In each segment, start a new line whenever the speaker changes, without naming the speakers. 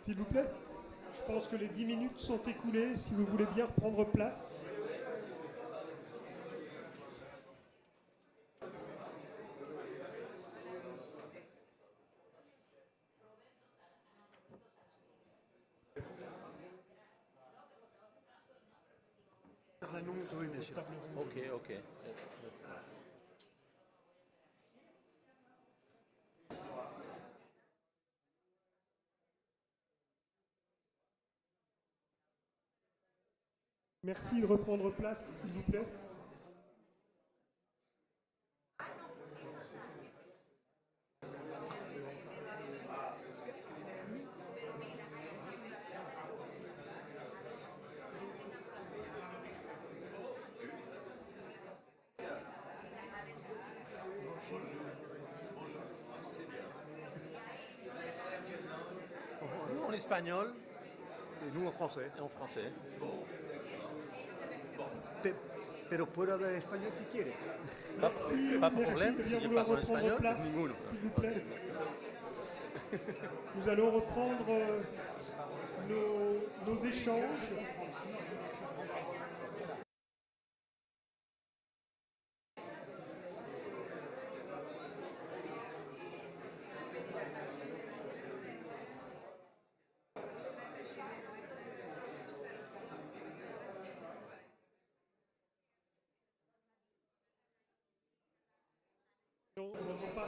S'il vous plaît. Je pense que les 10 minutes sont écoulées. Si vous voulez bien reprendre place.
Oui, bien sûr.
Ok.
Merci de reprendre place, s'il vous plaît.
Nous en espagnol
Et nous en français.
et en français.
Pero puedo hablar español si quiere.
Merci,
Pas de
merci
problème,
de
si
bien
je
vouloir
parle en
reprendre
espagnol,
place,
ninguno.
s'il vous plaît. Nous allons reprendre nos échanges. On n'entend pas.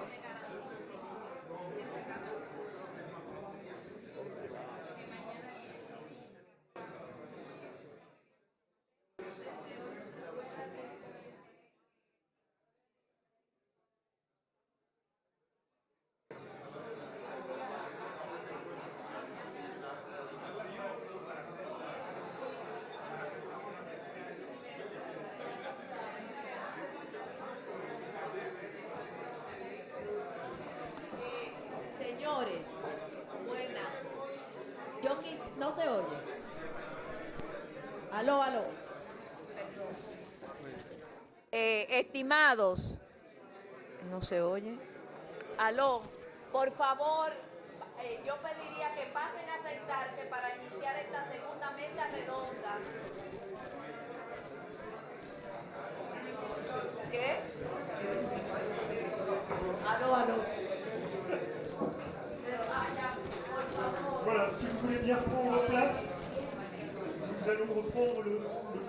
Señores, buenas. No se oye. Aló. Estimados, no se oye. Aló, por favor, yo pediría que pasen a sentarse para iniciar esta segunda mesa redonda. ¿Qué? Aló.
Voilà, si vous voulez bien prendre place, nous allons reprendre le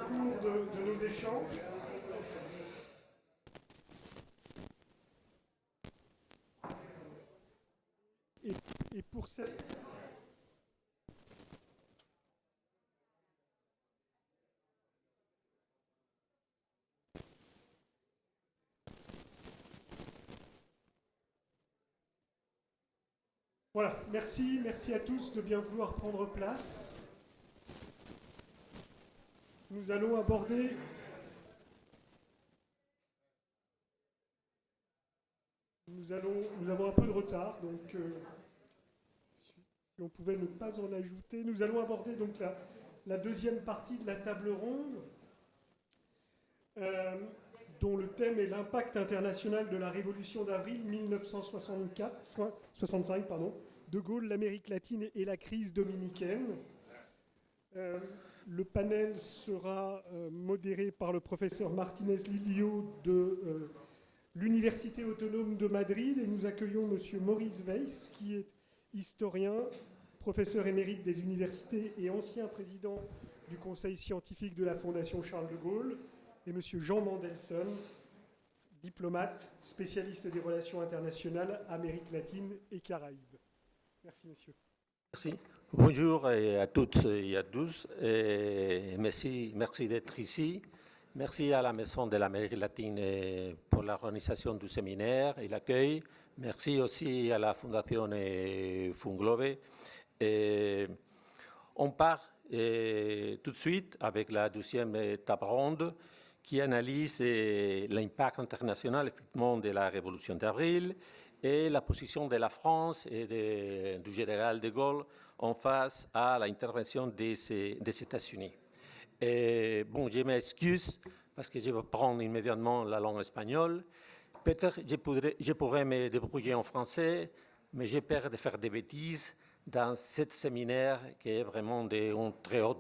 cours de nos échanges. Et pour cette... Voilà, merci à tous de bien vouloir prendre place. Nous allons aborder nous avons un peu de retard, donc si on pouvait ne pas en ajouter. Nous allons aborder donc la deuxième partie de la table ronde, dont le thème est l'impact international de la Révolution d'avril 1965, De Gaulle, l'Amérique latine et la crise dominicaine. Le panel sera modéré par le professeur Martinez Lilio de l'Université autonome de Madrid, et nous accueillons M. Maurice Weiss, qui est historien, professeur émérite des universités et ancien président du conseil scientifique de la Fondation Charles de Gaulle, et M. Jean Mandelson, diplomate, spécialiste des relations internationales, Amérique latine et Caraïbes. Merci, monsieur.
Merci. Bonjour à toutes et à tous. Et merci d'être ici. Merci à la Maison de l'Amérique latine pour l'organisation du séminaire et l'accueil. Merci aussi à la Fondation Funglobe. On part tout de suite avec la deuxième table ronde qui analyse l'impact international effectivement de la Révolution d'avril et la position de la France et du général de Gaulle en face à l'intervention des États-Unis. Bon, je m'excuse parce que je vais prendre immédiatement la langue espagnole. Peut-être je pourrais me débrouiller en français, mais j'ai peur de faire des bêtises. dans ce séminaire qui est vraiment d'un très haut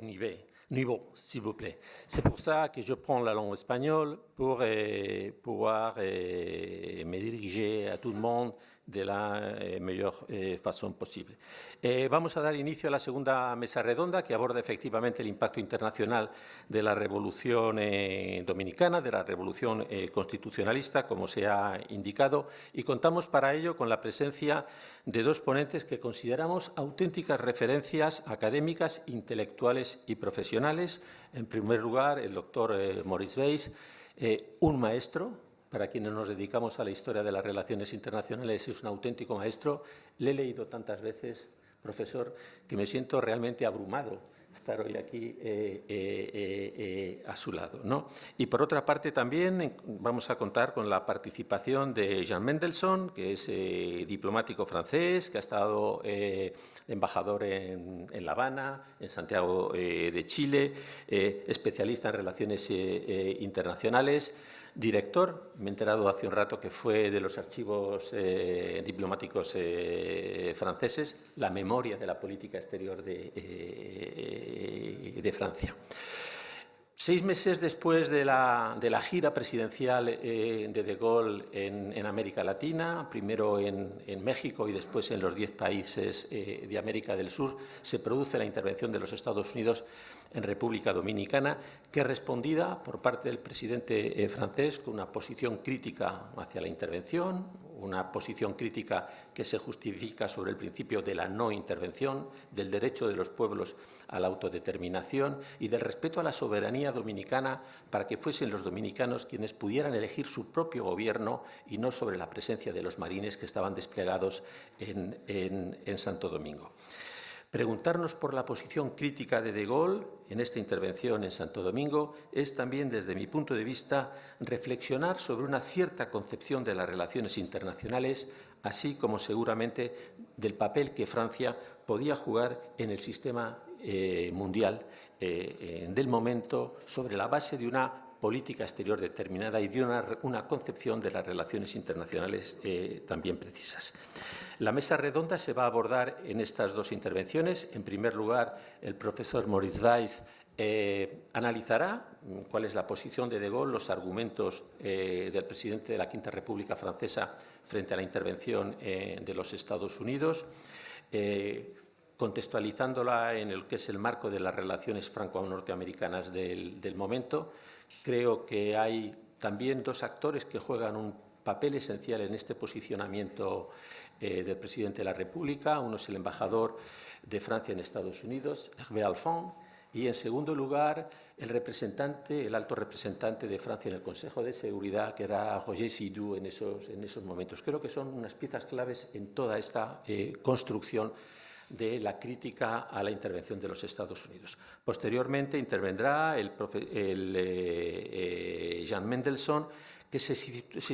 niveau, s'il vous plaît. C'est pour ça que je prends la langue espagnole pour pouvoir me diriger à tout le monde de la mejor façon posible. Vamos a dar inicio a la segunda mesa redonda que aborda efectivamente el impacto internacional de la revolución dominicana, de la revolución constitucionalista, como se ha indicado, y contamos para ello con la presencia de dos ponentes que consideramos auténticas referencias académicas, intelectuales y profesionales. En primer lugar, el doctor Maurice Weiss, un maestro. Para quienes nos dedicamos a la historia de las relaciones internacionales, es un auténtico maestro. Le he leído tantas veces, profesor, que me siento realmente abrumado estar hoy aquí a su lado, ¿no? Y por otra parte también vamos a contar con la participación de Jean Mendelssohn, que es diplomático francés, que ha estado embajador en La Habana, en Santiago de Chile, especialista en relaciones internacionales. Director, me he enterado hace un rato que fue de los archivos diplomáticos franceses, la memoria de la política exterior de Francia. 6 meses después de la gira presidencial de Gaulle en América Latina, primero en México y después en los 10 países de América del Sur, se produce la intervención de los Estados Unidos en República Dominicana, que es respondida por parte del presidente francés con una posición crítica hacia la intervención, una posición crítica que se justifica sobre el principio de la no intervención, del derecho de los pueblos a la autodeterminación y del respeto a la soberanía dominicana para que fuesen los dominicanos quienes pudieran elegir su propio gobierno y no sobre la presencia de los marines que estaban desplegados en Santo Domingo. Preguntarnos por la posición crítica de Gaulle en esta intervención en Santo Domingo es también, desde mi punto de vista, reflexionar sobre una cierta concepción de las relaciones internacionales, así como seguramente del papel que Francia podía jugar en el sistema mundial del momento sobre la base de una política exterior determinada y de una concepción de las relaciones internacionales también precisas. La mesa redonda se va a abordar en estas dos intervenciones. En primer lugar, el profesor Maurice Weiss analizará cuál es la posición de Gaulle, los argumentos del presidente de la Quinta República Francesa frente a la intervención de los Estados Unidos, contextualizándola en el que es el marco de las relaciones franco-norteamericanas del momento. Creo que hay también dos actores que juegan un papel esencial en este posicionamiento del presidente de la República. Uno es el embajador de Francia en Estados Unidos, Hervé Alphand, y en segundo lugar el alto representante de Francia en el Consejo de Seguridad, que era Roger Seydoux en esos momentos. Creo que son unas piezas claves en toda esta construcción de la crítica a la intervención de los Estados Unidos. Posteriormente intervendrá Jean Mendelssohn, que se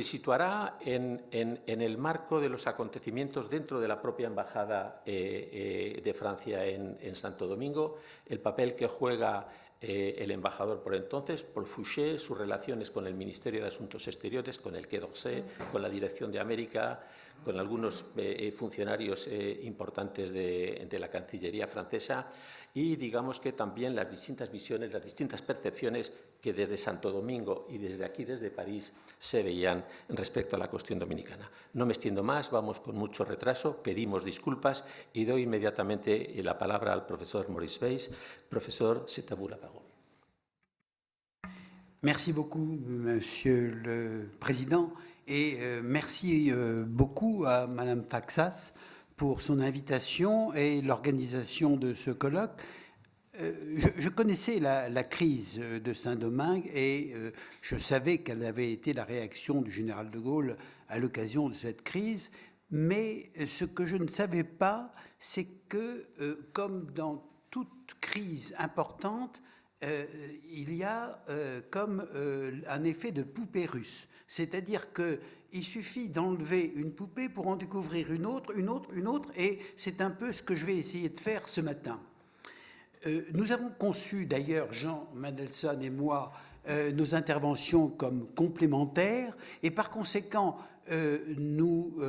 situará en el marco de los acontecimientos dentro de la propia Embajada de Francia en Santo Domingo, el papel que juega el embajador por entonces, Paul Fouché, sus relaciones con el Ministerio de Asuntos Exteriores, con el Quai d'Orsay, con la Dirección de América, con algunos funcionarios importantes de la Cancillería francesa y digamos que también las distintas visiones, las distintas percepciones que desde Santo Domingo y desde aquí, desde París, se veían respecto a la cuestión dominicana. No me extiendo más, vamos con mucho retraso, pedimos disculpas y doy inmediatamente la palabra al profesor Maurice Weiss. Profesor, c'est à vous la parole.
Merci beaucoup, Monsieur le Président, et merci beaucoup à Madame Faxas pour son invitation et l'organisation de ce colloque. Je connaissais la crise de Saint-Domingue et je savais quelle avait été la réaction du général de Gaulle à l'occasion de cette crise, mais ce que je ne savais pas, c'est que, comme dans toute crise importante, il y a comme un effet de poupée russe. C'est-à-dire qu'il suffit d'enlever une poupée pour en découvrir une autre, et c'est un peu ce que je vais essayer de faire ce matin. Nous avons conçu, d'ailleurs, Jean Mendelssohn et moi, nos interventions comme complémentaires et par conséquent, nous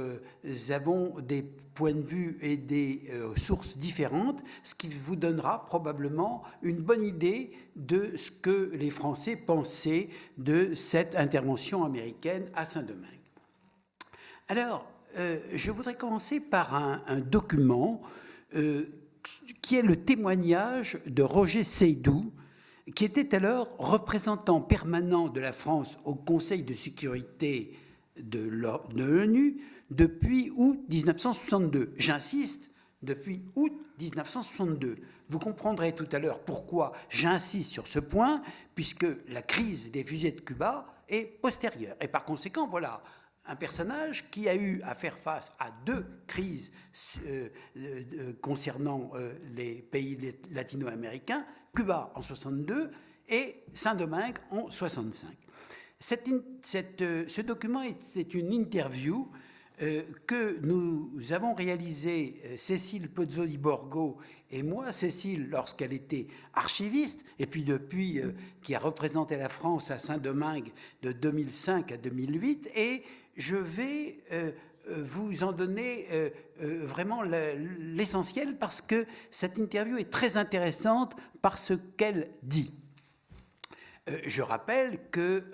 avons des points de vue et des sources différentes, ce qui vous donnera probablement une bonne idée de ce que les Français pensaient de cette intervention américaine à Saint-Domingue. Alors, je voudrais commencer par un document qui est le témoignage de Roger Seydoux, qui était alors représentant permanent de la France au Conseil de sécurité de l'ONU depuis août 1962. J'insiste, depuis août 1962. Vous comprendrez tout à l'heure pourquoi j'insiste sur ce point, puisque la crise des fusées de Cuba est postérieure. Et par conséquent, voilà un personnage qui a eu à faire face à deux crises concernant les pays latino-américains, Cuba en 62 et Saint-Domingue en 65. Ce document est une interview que nous avons réalisée, Cécile Pozzoli-Borgo et moi, Cécile, lorsqu'elle était archiviste, et puis depuis, qui a représenté la France à Saint-Domingue de 2005 à 2008, et je vais vous en donner vraiment l'essentiel parce que cette interview est très intéressante par ce qu'elle dit. Je rappelle que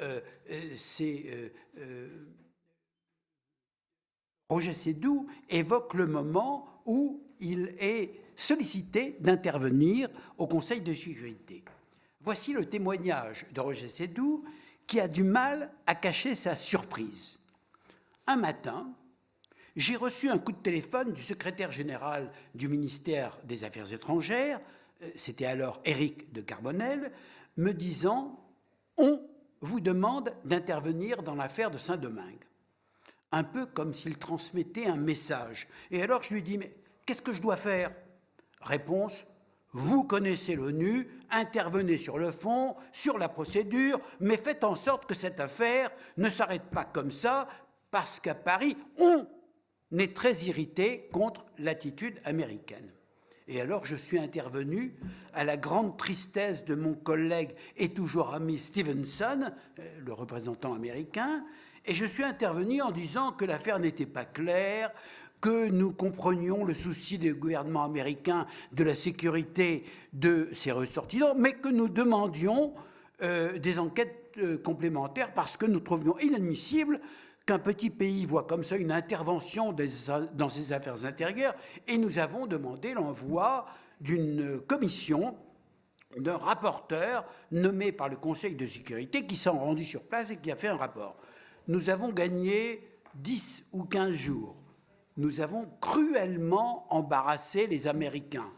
Roger Seydoux évoque le moment où il est sollicité d'intervenir au Conseil de sécurité. Voici le témoignage de Roger Seydoux qui a du mal à cacher sa surprise. Un matin, j'ai reçu un coup de téléphone du secrétaire général du ministère des Affaires étrangères, c'était alors Éric de Carbonel, me disant « On vous demande d'intervenir dans l'affaire de Saint-Domingue ». Un peu comme s'il transmettait un message. Et alors je lui dis « Mais qu'est-ce que je dois faire ?» Réponse « Vous connaissez l'ONU, intervenez sur le fond, sur la procédure, mais faites en sorte que cette affaire ne s'arrête pas comme ça, parce qu'à Paris, on est très irrité contre l'attitude américaine. » Et alors je suis intervenu à la grande tristesse de mon collègue et toujours ami Stevenson, le représentant américain, et je suis intervenu en disant que l'affaire n'était pas claire, que nous comprenions le souci des gouvernements américains de la sécurité de ses ressortissants, mais que nous demandions des enquêtes complémentaires parce que nous trouvions inadmissible qu'un petit pays voit comme ça une intervention dans ses affaires intérieures, et nous avons demandé l'envoi d'une commission, d'un rapporteur nommé par le Conseil de sécurité qui s'est rendu sur place et qui a fait un rapport. Nous avons gagné 10 ou 15 jours. Nous avons cruellement embarrassé les Américains,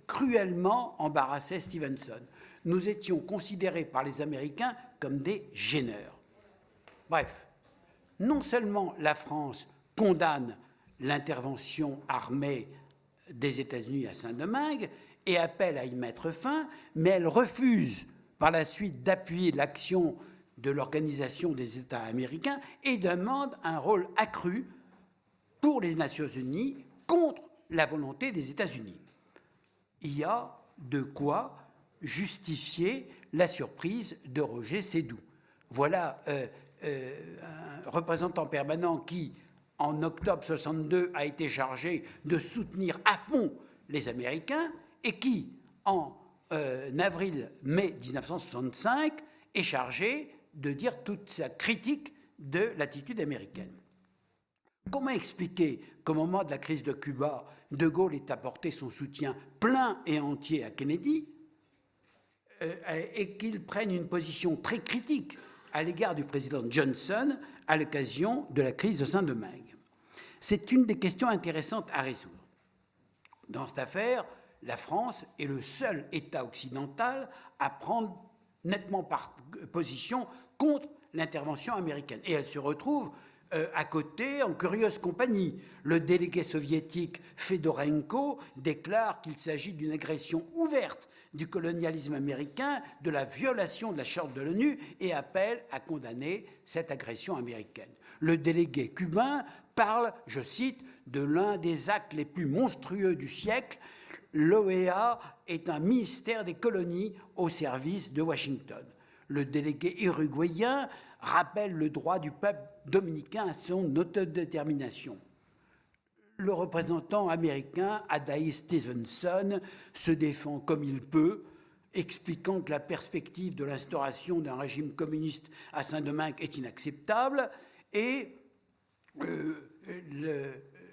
cruellement embarrassé Stevenson. Nous étions considérés par les Américains comme des gêneurs. Bref. Non seulement la France condamne l'intervention armée des États-Unis à Saint-Domingue et appelle à y mettre fin, mais elle refuse par la suite d'appuyer l'action de l'Organisation des États américains et demande un rôle accru pour les Nations unies contre la volonté des États-Unis. Il y a de quoi justifier la surprise de Roger Seydoux. Voilà un représentant permanent qui, en octobre 62, a été chargé de soutenir à fond les Américains et qui, en avril-mai 1965, est chargé de dire toute sa critique de l'attitude américaine. Comment expliquer qu'au moment de la crise de Cuba, De Gaulle ait apporté son soutien plein et entier à Kennedy et qu'il prenne une position très critique à l'égard du président Johnson à l'occasion de la crise de Saint-Domingue? C'est une des questions intéressantes à résoudre. Dans cette affaire, la France est le seul État occidental à prendre nettement position contre l'intervention américaine. Et elle se retrouve à côté, en curieuse compagnie. Le délégué soviétique Fedorenko déclare qu'il s'agit d'une agression ouverte du colonialisme américain, de la violation de la Charte de l'ONU, et appelle à condamner cette agression américaine. Le délégué cubain parle, je cite, de l'un des actes les plus monstrueux du siècle. L'OEA est un ministère des colonies au service de Washington. Le délégué uruguayen rappelle le droit du peuple dominicain à son autodétermination. Le représentant américain, Adair Stevenson, se défend comme il peut, expliquant que la perspective de l'instauration d'un régime communiste à Saint-Domingue est inacceptable, et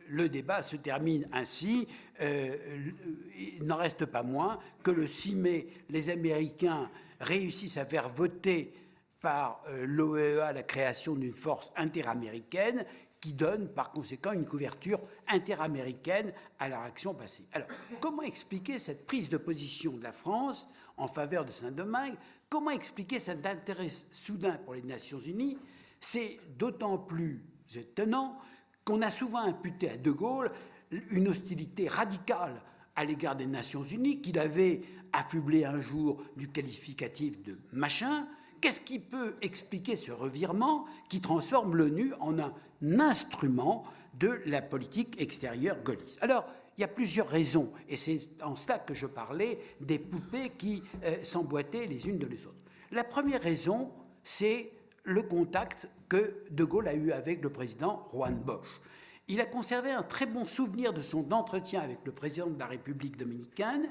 le débat se termine ainsi. Il n'en reste pas moins que le 6 mai, les Américains réussissent à faire voter par l'OEA la création d'une force interaméricaine qui donne par conséquent une couverture interaméricaine à leur action passée. Alors, comment expliquer cette prise de position de la France en faveur de Saint-Domingue? Comment expliquer cet intérêt soudain pour les Nations Unies? C'est d'autant plus étonnant qu'on a souvent imputé à De Gaulle une hostilité radicale à l'égard des Nations Unies, qu'il avait affublé un jour du qualificatif de machin. Qu'est-ce qui peut expliquer ce revirement qui transforme l'ONU en un instrument de la politique extérieure gaulliste? Alors, il y a plusieurs raisons, et c'est en cela que je parlais des poupées qui s'emboîtaient les unes de les autres. La première raison, c'est le contact que De Gaulle a eu avec le président Juan Bosch. Il a conservé un très bon souvenir de son entretien avec le président de la République dominicaine,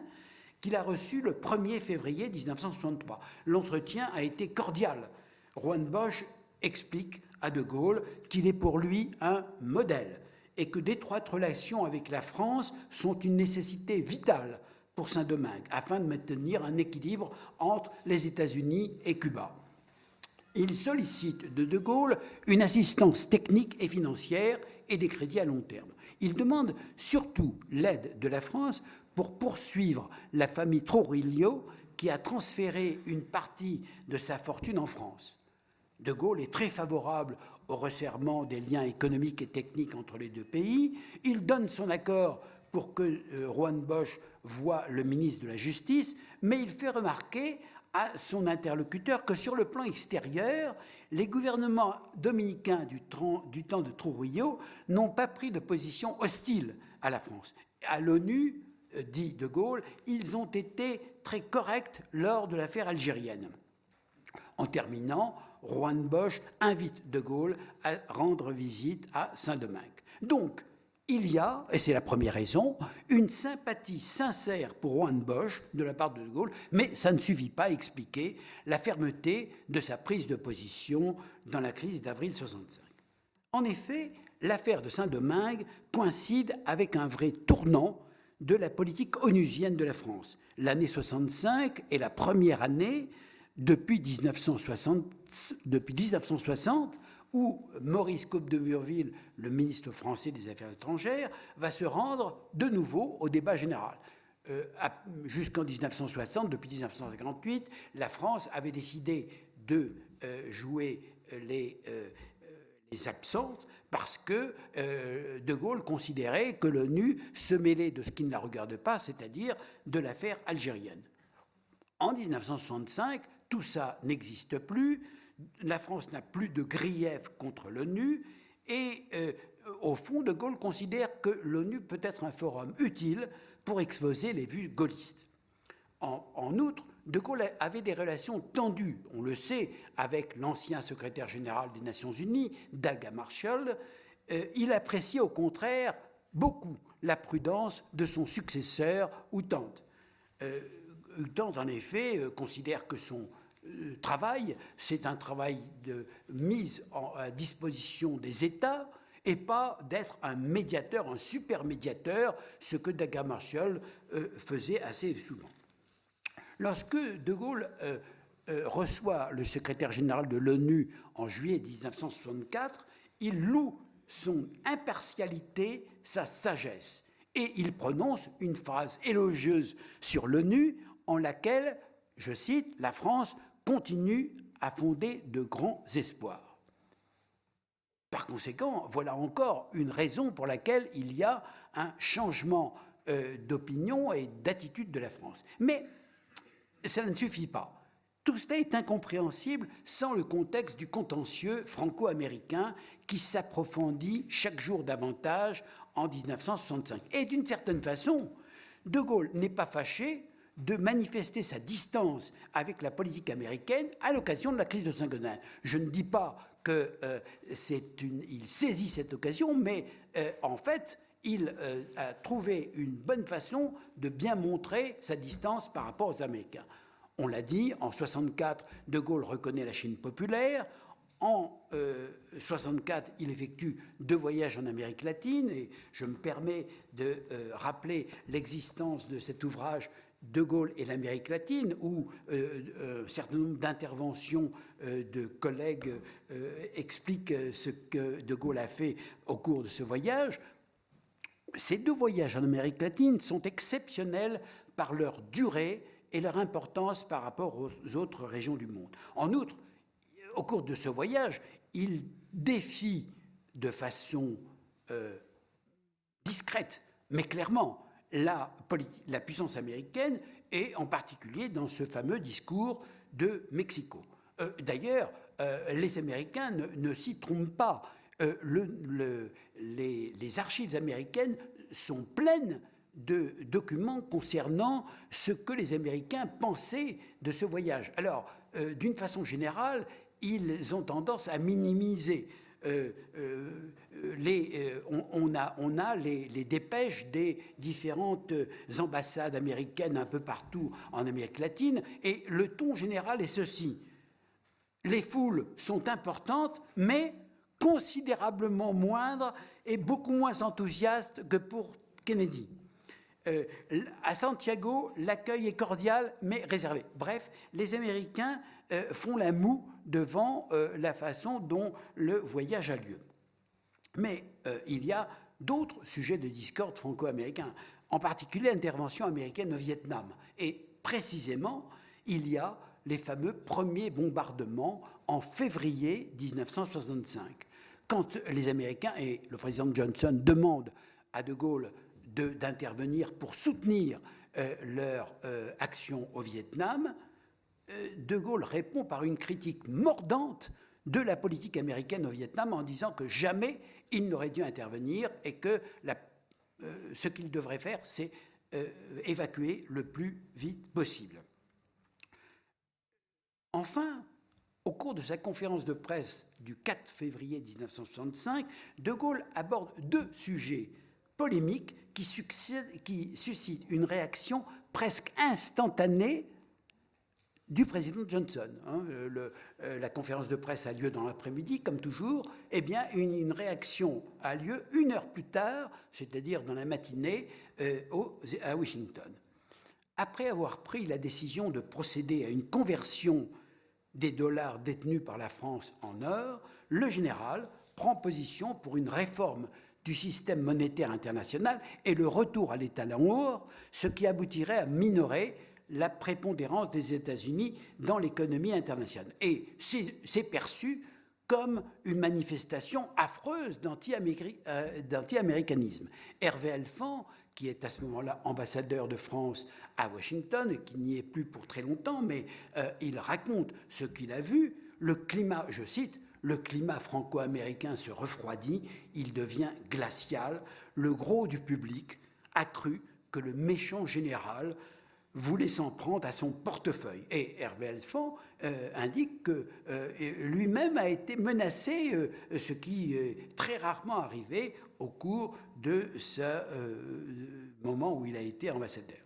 qu'il a reçu le 1er février 1963. L'entretien a été cordial. Juan Bosch explique à De Gaulle qu'il est pour lui un modèle et que d'étroites relations avec la France sont une nécessité vitale pour Saint-Domingue afin de maintenir un équilibre entre les États-Unis et Cuba. Il sollicite de Gaulle une assistance technique et financière et des crédits à long terme. Il demande surtout l'aide de la France pour poursuivre la famille Trujillo qui a transféré une partie de sa fortune en France. De Gaulle est très favorable au resserrement des liens économiques et techniques entre les deux pays. Il donne son accord pour que Juan Bosch voie le ministre de la Justice, mais il fait remarquer à son interlocuteur que sur le plan extérieur, les gouvernements dominicains du temps de Trujillo n'ont pas pris de position hostile à la France. À l'ONU, dit De Gaulle, ils ont été très corrects lors de l'affaire algérienne. En terminant, Juan Bosch invite De Gaulle à rendre visite à Saint-Domingue. Donc, il y a, et c'est la première raison, une sympathie sincère pour Juan Bosch de la part de Gaulle, mais ça ne suffit pas à expliquer la fermeté de sa prise de position dans la crise d'avril 1965. En effet, l'affaire de Saint-Domingue coïncide avec un vrai tournant de la politique onusienne de la France. L'année 65 est la première année depuis 1960 où Maurice Coupe de Murville, le ministre français des Affaires étrangères, va se rendre de nouveau au débat général. Jusqu'en 1960, depuis 1958, la France avait décidé de jouer les absentes parce que De Gaulle considérait que l'ONU se mêlait de ce qui ne la regarde pas, c'est-à-dire de l'affaire algérienne. En 1965, tout ça n'existe plus. La France n'a plus de grief contre l'ONU et, au fond, De Gaulle considère que l'ONU peut être un forum utile pour exposer les vues gaullistes. En outre, De Gaulle avait des relations tendues, on le sait, avec l'ancien secrétaire général des Nations Unies, Dag Hammarskjöld. Il appréciait au contraire beaucoup la prudence de son successeur, U Thant. U Thant, en effet, considère que son travail, c'est un travail de mise à disposition des États et pas d'être un médiateur, un super médiateur, ce que Dag Hammarskjöld faisait assez souvent. Lorsque De Gaulle reçoit le secrétaire général de l'ONU en juillet 1964, il loue son impartialité, sa sagesse, et il prononce une phrase élogieuse sur l'ONU en laquelle, je cite, « La France continue à fonder de grands espoirs ». Par conséquent, voilà encore une raison pour laquelle il y a un changement d'opinion et d'attitude de la France. Mais cela ne suffit pas. Tout cela est incompréhensible sans le contexte du contentieux franco-américain qui s'approfondit chaque jour davantage en 1965. Et d'une certaine façon, De Gaulle n'est pas fâché de manifester sa distance avec la politique américaine à l'occasion de la crise de 1959. Je ne dis pas qu'il saisit cette occasion, mais en fait, il a trouvé une bonne façon de bien montrer sa distance par rapport aux Américains. On l'a dit, en 1964, De Gaulle reconnaît la Chine populaire. En 1964, il effectue 2 voyages en Amérique latine, et je me permets de rappeler l'existence de cet ouvrage De Gaulle et l'Amérique latine, où un certain nombre d'interventions de collègues expliquent ce que De Gaulle a fait au cours de ce voyage. Ces 2 voyages en Amérique latine sont exceptionnels par leur durée et leur importance par rapport aux autres régions du monde. En outre, au cours de ce voyage, il défie de façon discrète, mais clairement, la puissance américaine, et en particulier dans ce fameux discours de Mexico. D'ailleurs, les Américains ne s'y trompent pas. Les archives américaines sont pleines de documents concernant ce que les Américains pensaient de ce voyage. Alors, d'une façon générale, ils ont tendance à minimiser. On a les dépêches des différentes ambassades américaines un peu partout en Amérique latine, et le ton général est ceci. Les foules sont importantes, mais considérablement moindres et beaucoup moins enthousiastes que pour Kennedy. À Santiago, l'accueil est cordial, mais réservé. Bref, les Américains font la moue devant la façon dont le voyage a lieu. Mais il y a d'autres sujets de discorde franco-américains, en particulier l'intervention américaine au Vietnam. Et précisément, il y a les fameux premiers bombardements en février 1965. Quand les Américains et le président Johnson demandent à De Gaulle d'intervenir pour soutenir leur action au Vietnam, De Gaulle répond par une critique mordante de la politique américaine au Vietnam en disant que jamais il n'aurait dû intervenir et que ce qu'il devrait faire, c'est évacuer le plus vite possible. Enfin, au cours de sa conférence de presse du 4 février 1965, De Gaulle aborde 2 sujets polémiques qui suscitent une réaction presque instantanée du président Johnson. La conférence de presse a lieu dans l'après-midi, comme toujours. Eh bien, une réaction a lieu 1 heure plus tard, c'est-à-dire dans la matinée, à Washington. Après avoir pris la décision de procéder à une conversion des dollars détenus par la France en or, le général prend position pour une réforme du système monétaire international et le retour à l'étalon or, ce qui aboutirait à minorer la prépondérance des États-Unis dans l'économie internationale. Et c'est perçu comme une manifestation affreuse d'anti-américanisme. Hervé Elfan, qui est à ce moment-là ambassadeur de France à Washington, et qui n'y est plus pour très longtemps, mais il raconte ce qu'il a vu. Le climat, je cite, le climat franco-américain se refroidit, il devient glacial. Le gros du public a cru que le méchant général voulait s'en prendre à son portefeuille. Et Hervé Elfan indique que lui-même a été menacé, ce qui est très rarement arrivé au cours de ce moment où il a été ambassadeur.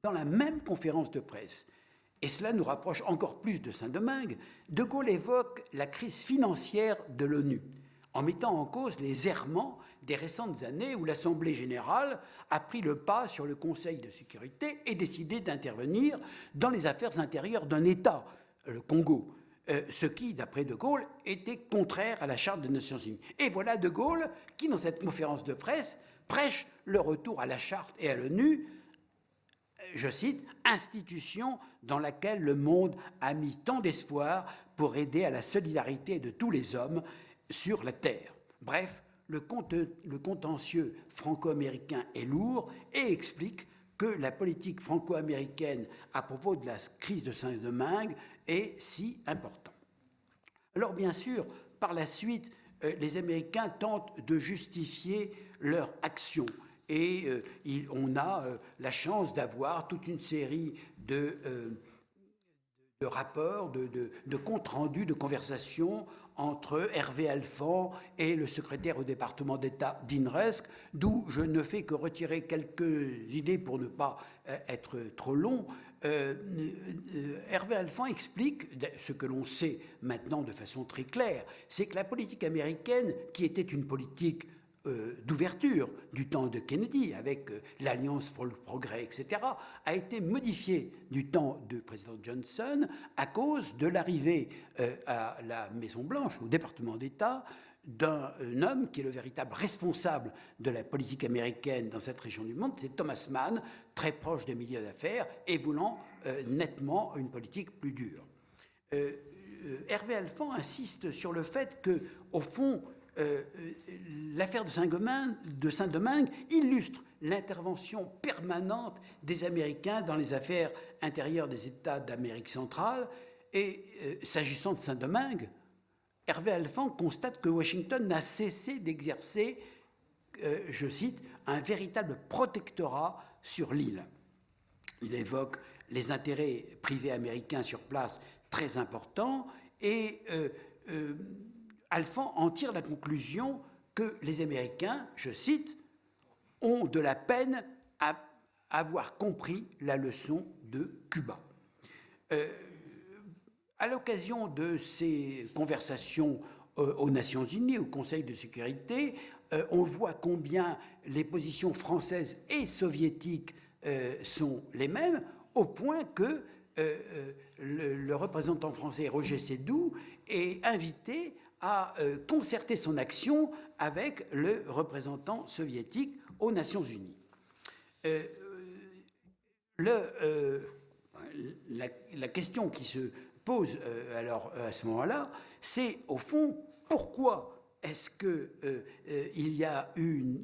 Dans la même conférence de presse, et cela nous rapproche encore plus de Saint-Domingue, De Gaulle évoque la crise financière de l'ONU, en mettant en cause les errements des récentes années où l'Assemblée générale a pris le pas sur le Conseil de sécurité et décidé d'intervenir dans les affaires intérieures d'un État, le Congo, ce qui, d'après De Gaulle, était contraire à la Charte des Nations Unies. Et voilà De Gaulle qui, dans cette conférence de presse, prêche le retour à la Charte et à l'ONU, je cite, « institution dans laquelle le monde a mis tant d'espoir pour aider à la solidarité de tous les hommes sur la Terre ». Bref, le contentieux franco-américain est lourd et explique que la politique franco-américaine à propos de la crise de Saint-Domingue est si importante. Alors bien sûr, par la suite, les Américains tentent de justifier leur action et on a la chance d'avoir toute une série de rapports, de comptes rendus, de conversations entre Hervé Alphand et le secrétaire au département d'État d'INRESC, d'où je ne fais que retirer quelques idées pour ne pas être trop long. Hervé Alphand explique ce que l'on sait maintenant de façon très claire, c'est que la politique américaine, qui était une politique d'ouverture du temps de Kennedy, avec l'Alliance pour le progrès, etc., a été modifiée du temps du président Johnson à cause de l'arrivée à la Maison-Blanche, au département d'État, d'un homme qui est le véritable responsable de la politique américaine dans cette région du monde, c'est Thomas Mann, très proche des milieux d'affaires et voulant nettement une politique plus dure. Hervé Alphand insiste sur le fait que, au fond, l'affaire de Saint-Domingue illustre l'intervention permanente des Américains dans les affaires intérieures des États d'Amérique centrale. Et s'agissant de Saint-Domingue, Hervé Alphand constate que Washington n'a cessé d'exercer, je cite, un véritable protectorat sur l'île. Il évoque les intérêts privés américains sur place très importants et Alphand en tire la conclusion que les Américains, je cite, ont de la peine à avoir compris la leçon de Cuba. À l'occasion de ces conversations aux Nations Unies, au Conseil de sécurité, on voit combien les positions françaises et soviétiques sont les mêmes, au point que le représentant français Roger Seydoux est invité à concerter son action avec le représentant soviétique aux Nations Unies. La question qui se pose alors à ce moment-là, c'est au fond pourquoi est-ce qu'il y a eu une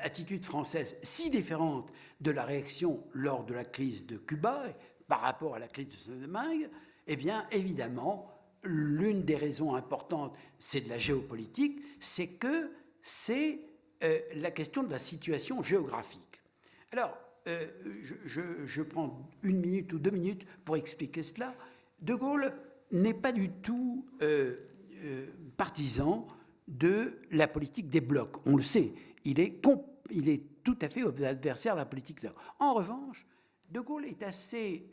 attitude française si différente de la réaction lors de la crise de Cuba par rapport à la crise de Saint-Domingue? Eh bien, évidemment, l'une des raisons importantes, c'est de la géopolitique, c'est que c'est la question de la situation géographique. Alors, je prends 1 minute ou 2 minutes pour expliquer cela. De Gaulle n'est pas du tout partisan de la politique des blocs. On le sait, il est tout à fait adversaire à la politique des blocs. En revanche, De Gaulle est assez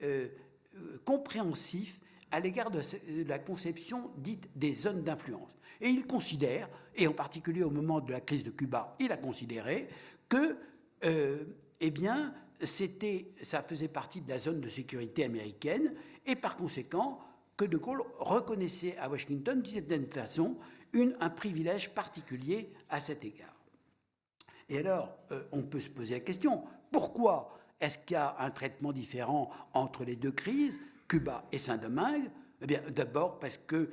compréhensif à l'égard de la conception dite des zones d'influence. Et il considère, et en particulier au moment de la crise de Cuba, il a considéré que, ça faisait partie de la zone de sécurité américaine, et par conséquent, que De Gaulle reconnaissait à Washington, d'une certaine façon, un privilège particulier à cet égard. Et alors, on peut se poser la question, pourquoi est-ce qu'il y a un traitement différent entre les deux crises, Cuba et Saint-Domingue? Eh bien, d'abord parce que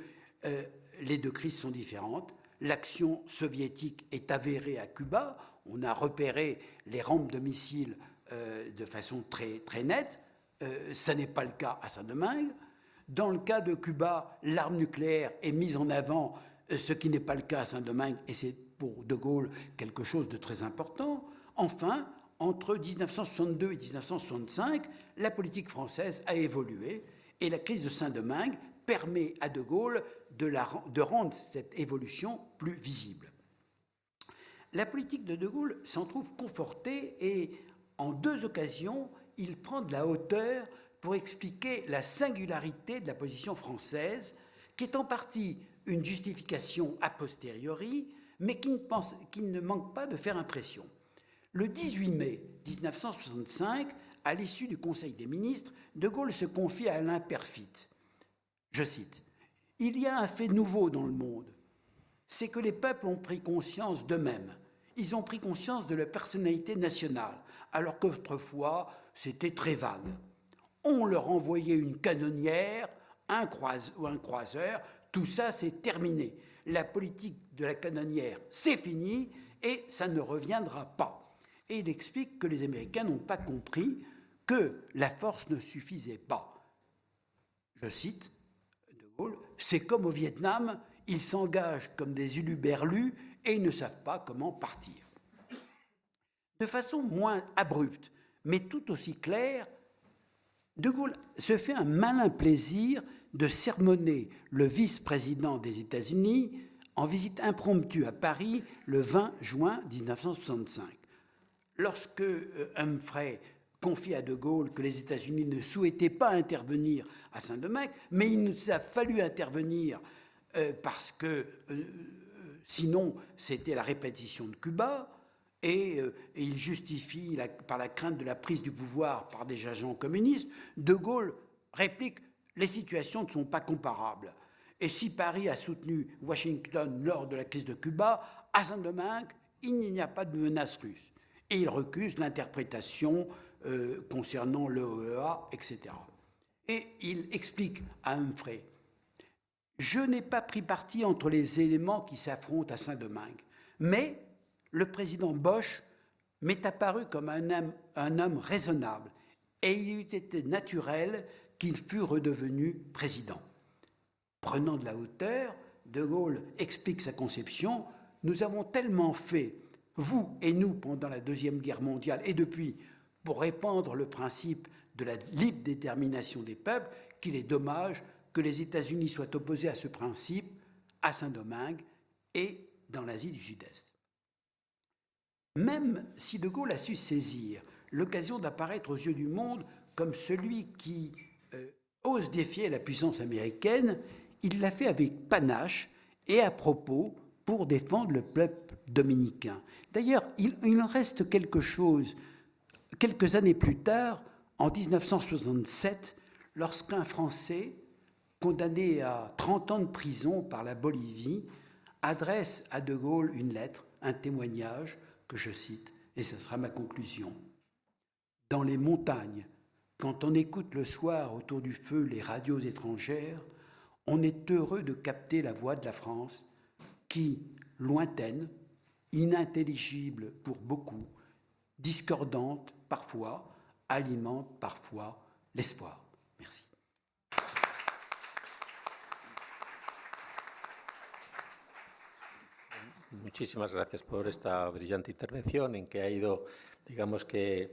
les deux crises sont différentes. L'action soviétique est avérée à Cuba. On a repéré les rampes de missiles de façon très, très nette. Ça n'est pas le cas à Saint-Domingue. Dans le cas de Cuba, l'arme nucléaire est mise en avant, ce qui n'est pas le cas à Saint-Domingue, et c'est pour De Gaulle quelque chose de très important. Enfin, entre 1962 et 1965, la politique française a évolué et la crise de Saint-Domingue permet à De Gaulle de rendre cette évolution plus visible. La politique de Gaulle s'en trouve confortée et en 2 occasions, il prend de la hauteur pour expliquer la singularité de la position française, qui est en partie une justification a posteriori, mais qui ne manque pas de faire impression. Le 18 mai 1965, à l'issue du Conseil des ministres, De Gaulle se confie à Alain Peyrefitte. Je cite, « Il y a un fait nouveau dans le monde, c'est que les peuples ont pris conscience d'eux-mêmes. Ils ont pris conscience de leur personnalité nationale, alors qu'autrefois, c'était très vague. On leur envoyait une canonnière, un croiseur, tout ça, c'est terminé. La politique de la canonnière, c'est fini et ça ne reviendra pas. » Et il explique que les Américains n'ont pas compris que la force ne suffisait pas. Je cite De Gaulle, « C'est comme au Vietnam, ils s'engagent comme des huluberlus et ils ne savent pas comment partir. » de façon moins abrupte, mais tout aussi claire, De Gaulle se fait un malin plaisir de sermonner le vice-président des États-Unis en visite impromptue à Paris le 20 juin 1965. Lorsque Humphrey confie à De Gaulle que les États-Unis ne souhaitaient pas intervenir à Saint-Domingue, mais il nous a fallu intervenir parce que sinon c'était la répétition de Cuba, et il justifie par la crainte de la prise du pouvoir par des agents communistes. De Gaulle réplique « Les situations ne sont pas comparables ». Et si Paris a soutenu Washington lors de la crise de Cuba, à Saint-Domingue, il n'y a pas de menace russe. Et il recuse l'interprétation concernant l'OEA, etc. Et il explique à Humphrey « Je n'ai pas pris parti entre les éléments qui s'affrontent à Saint-Domingue, mais le président Bosch m'est apparu comme un homme raisonnable, et il eût été naturel qu'il fût redevenu président. » Prenant de la hauteur, De Gaulle explique sa conception. « Nous avons tellement fait, vous et nous, pendant la Deuxième Guerre mondiale, et depuis, pour répandre le principe de la libre détermination des peuples, qu'il est dommage que les États-Unis soient opposés à ce principe à Saint-Domingue et dans l'Asie du Sud-Est. » Même si De Gaulle a su saisir l'occasion d'apparaître aux yeux du monde comme celui qui ose défier la puissance américaine, il l'a fait avec panache et à propos pour défendre le peuple dominicain. D'ailleurs, il en reste quelque chose, quelques années plus tard, en 1967, lorsqu'un Français, condamné à 30 ans de prison par la Bolivie, adresse à De Gaulle une lettre, un témoignage, que je cite, et ce sera ma conclusion. « Dans les montagnes, quand on écoute le soir autour du feu les radios étrangères, on est heureux de capter la voix de la France qui, lointaine, inintelligible pour beaucoup, discordante parfois, alimente parfois l'espoir. » Merci.
Muchísimas gracias por esta brillante intervención en que ha ido, digamos que,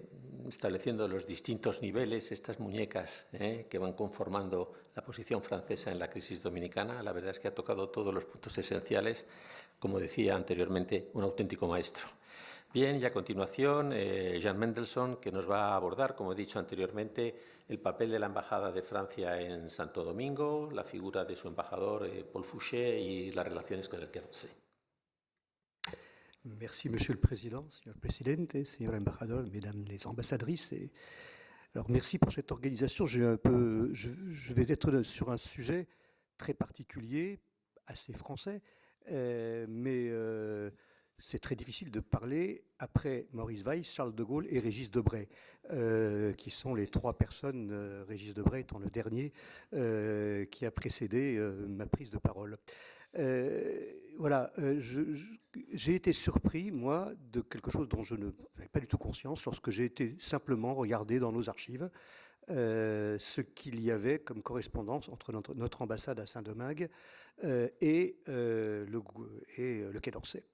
estableciendo los distintos niveles, estas muñecas que van conformando la posición francesa en la crisis dominicana. La verdad es que ha tocado todos los puntos esenciales, como decía anteriormente, un auténtico maestro. Bien, y a continuación, Jean Mendelssohn, que nos va a abordar, como he dicho anteriormente, el papel de la Embajada de Francia en Santo Domingo, la figura de su embajador, Paul Fouché, y las relaciones con el Quai d'Orsay.
Merci, Monsieur le Président, Señor Presidente, Señor Embajador, Mesdames les ambassadrices. Alors, merci pour cette organisation. Je vais être sur un sujet très particulier, assez français, mais c'est très difficile de parler après Maurice Weiss, Charles de Gaulle et Régis Debray, qui sont les trois personnes, Régis Debray étant le dernier, qui a précédé ma prise de parole. Voilà, j'ai été surpris, moi, de quelque chose dont je n'avais pas du tout conscience lorsque j'ai été simplement regarder dans nos archives ce qu'il y avait comme correspondance entre notre ambassade à Saint-Domingue et le Quai d'Orsay.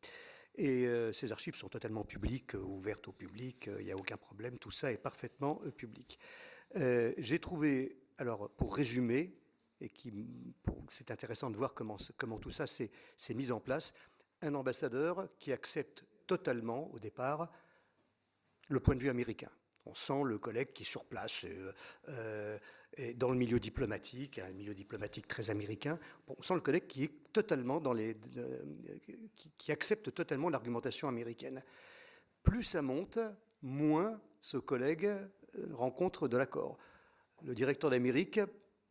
Et ces archives sont totalement publiques, ouvertes au public, il n'y a aucun problème, tout ça est parfaitement public. J'ai trouvé, alors pour résumer, et c'est intéressant de voir comment tout ça s'est mis en place, un ambassadeur qui accepte totalement, au départ, le point de vue américain. On sent le collègue qui est sur place, dans le milieu diplomatique, un milieu diplomatique très américain. On sent le collègue qui est totalement qui accepte totalement l'argumentation américaine. Plus ça monte, moins ce collègue rencontre de l'accord. Le directeur d'Amérique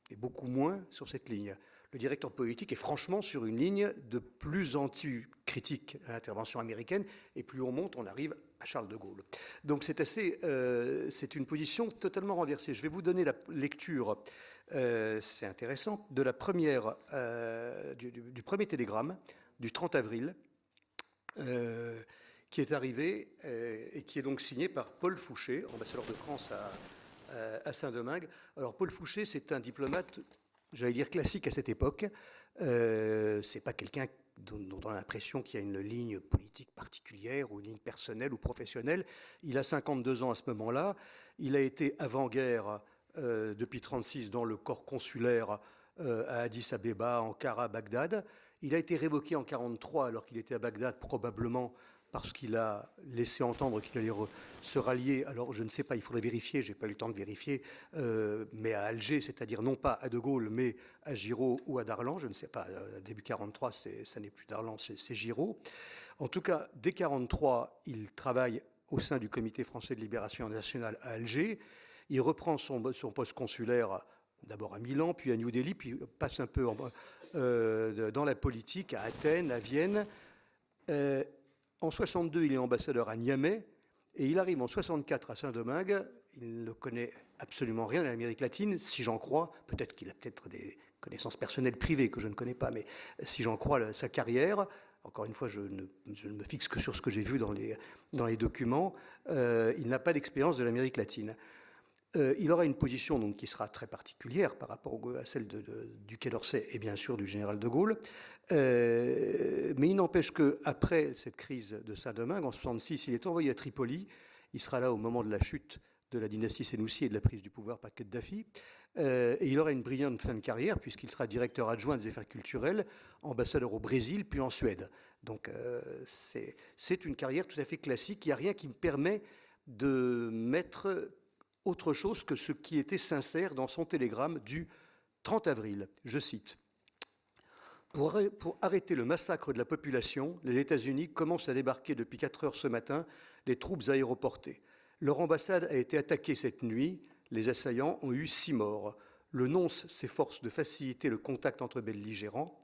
est beaucoup moins sur cette ligne. Le directeur politique est franchement sur une ligne de plus anti-critique à l'intervention américaine, et plus on monte, on arrive à Charles de Gaulle. Donc c'est une position totalement renversée. Je vais vous donner la lecture, c'est intéressant, de la première, du premier télégramme du 30 avril, qui est arrivé et qui est donc signé par Paul Fouché, ambassadeur de France à Saint-Domingue. Alors Paul Fouché, c'est un diplomate, j'allais dire classique à cette époque. C'est pas quelqu'un dont on a l'impression qu'il y a une ligne politique particulière ou une ligne personnelle ou professionnelle. Il a 52 ans à ce moment-là. Il a été avant-guerre depuis 1936 dans le corps consulaire à Addis Abeba, Ankara, Bagdad. Il a été révoqué en 1943 alors qu'il était à Bagdad, probablement parce qu'il a laissé entendre qu'il allait se rallier. Alors je ne sais pas, il faudrait vérifier, je n'ai pas eu le temps de vérifier, mais à Alger, c'est-à-dire non pas à De Gaulle, mais à Giraud ou à Darlan, je ne sais pas, début 1943, ça n'est plus Darlan, c'est Giraud. En tout cas, dès 1943, il travaille au sein du Comité français de libération nationale à Alger. Il reprend son poste consulaire d'abord à Milan, puis à New Delhi, puis passe un peu dans la politique à Athènes, à Vienne. En 1962, il est ambassadeur à Niamey, et il arrive en 1964 à Saint-Domingue. Il ne connaît absolument rien à l'Amérique latine, si j'en crois. Peut-être qu'il a peut-être des connaissances personnelles privées que je ne connais pas, mais si j'en crois sa carrière, encore une fois, je ne me fixe que sur ce que j'ai vu dans les documents, il n'a pas d'expérience de l'Amérique latine. Il aura une position donc, qui sera très particulière par rapport à celle du Quai d'Orsay et bien sûr du général de Gaulle. Mais il n'empêche qu'après cette crise de Saint-Domingue, en 1966, il est envoyé à Tripoli. Il sera là au moment de la chute de la dynastie Sénoussi et de la prise du pouvoir par Kadhafi. Et il aura une brillante fin de carrière puisqu'il sera directeur adjoint des affaires culturelles, ambassadeur au Brésil, puis en Suède. Donc c'est une carrière tout à fait classique. Il n'y a rien qui me permet de mettre autre chose que ce qui était sincère dans son télégramme du 30 avril. Je cite. Pour arrêter le massacre de la population, les États-Unis commencent à débarquer depuis 4 heures ce matin les troupes aéroportées. Leur ambassade a été attaquée cette nuit. Les assaillants ont eu 6 morts. Le nonce s'efforce de faciliter le contact entre belligérants.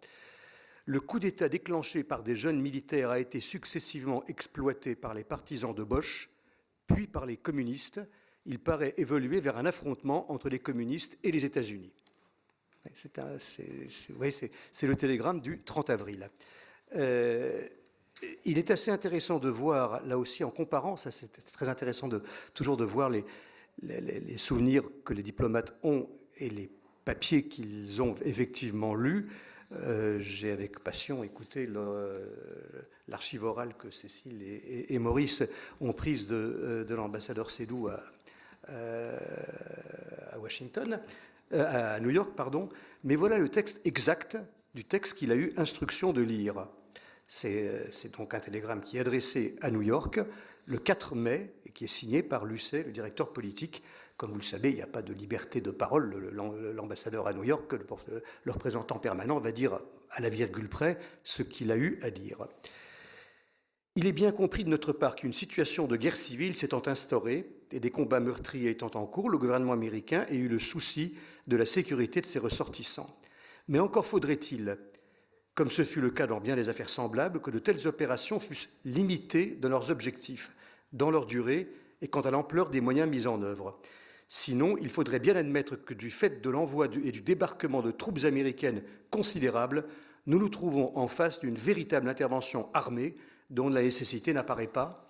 Le coup d'État déclenché par des jeunes militaires a été successivement exploité par les partisans de Bosch, puis par les communistes. Il paraît évoluer vers un affrontement entre les communistes et les États-Unis. C'est le télégramme du 30 avril. Il est assez intéressant de voir, là aussi en comparant, ça c'est très intéressant toujours de voir les souvenirs que les diplomates ont et les papiers qu'ils ont effectivement lus. J'ai avec passion écouté l'archive orale que Cécile et Maurice ont prise de l'ambassadeur Sédou à Washington, à New York, pardon. Mais voilà le texte exact du texte qu'il a eu instruction de lire. C'est donc un télégramme qui est adressé à New York le 4 mai et qui est signé par Lucet, le directeur politique. Comme vous le savez, il n'y a pas de liberté de parole. L'ambassadeur à New York, le représentant permanent, va dire à la virgule près ce qu'il a eu à dire. Il est bien compris de notre part qu'une situation de guerre civile s'étant instaurée et des combats meurtriers étant en cours, le gouvernement américain ait eu le souci de la sécurité de ses ressortissants. Mais encore faudrait-il, comme ce fut le cas dans bien des affaires semblables, que de telles opérations fussent limitées dans leurs objectifs, dans leur durée et quant à l'ampleur des moyens mis en œuvre. Sinon, il faudrait bien admettre que du fait de l'envoi et du débarquement de troupes américaines considérables, nous nous trouvons en face d'une véritable intervention armée dont la nécessité n'apparaît pas.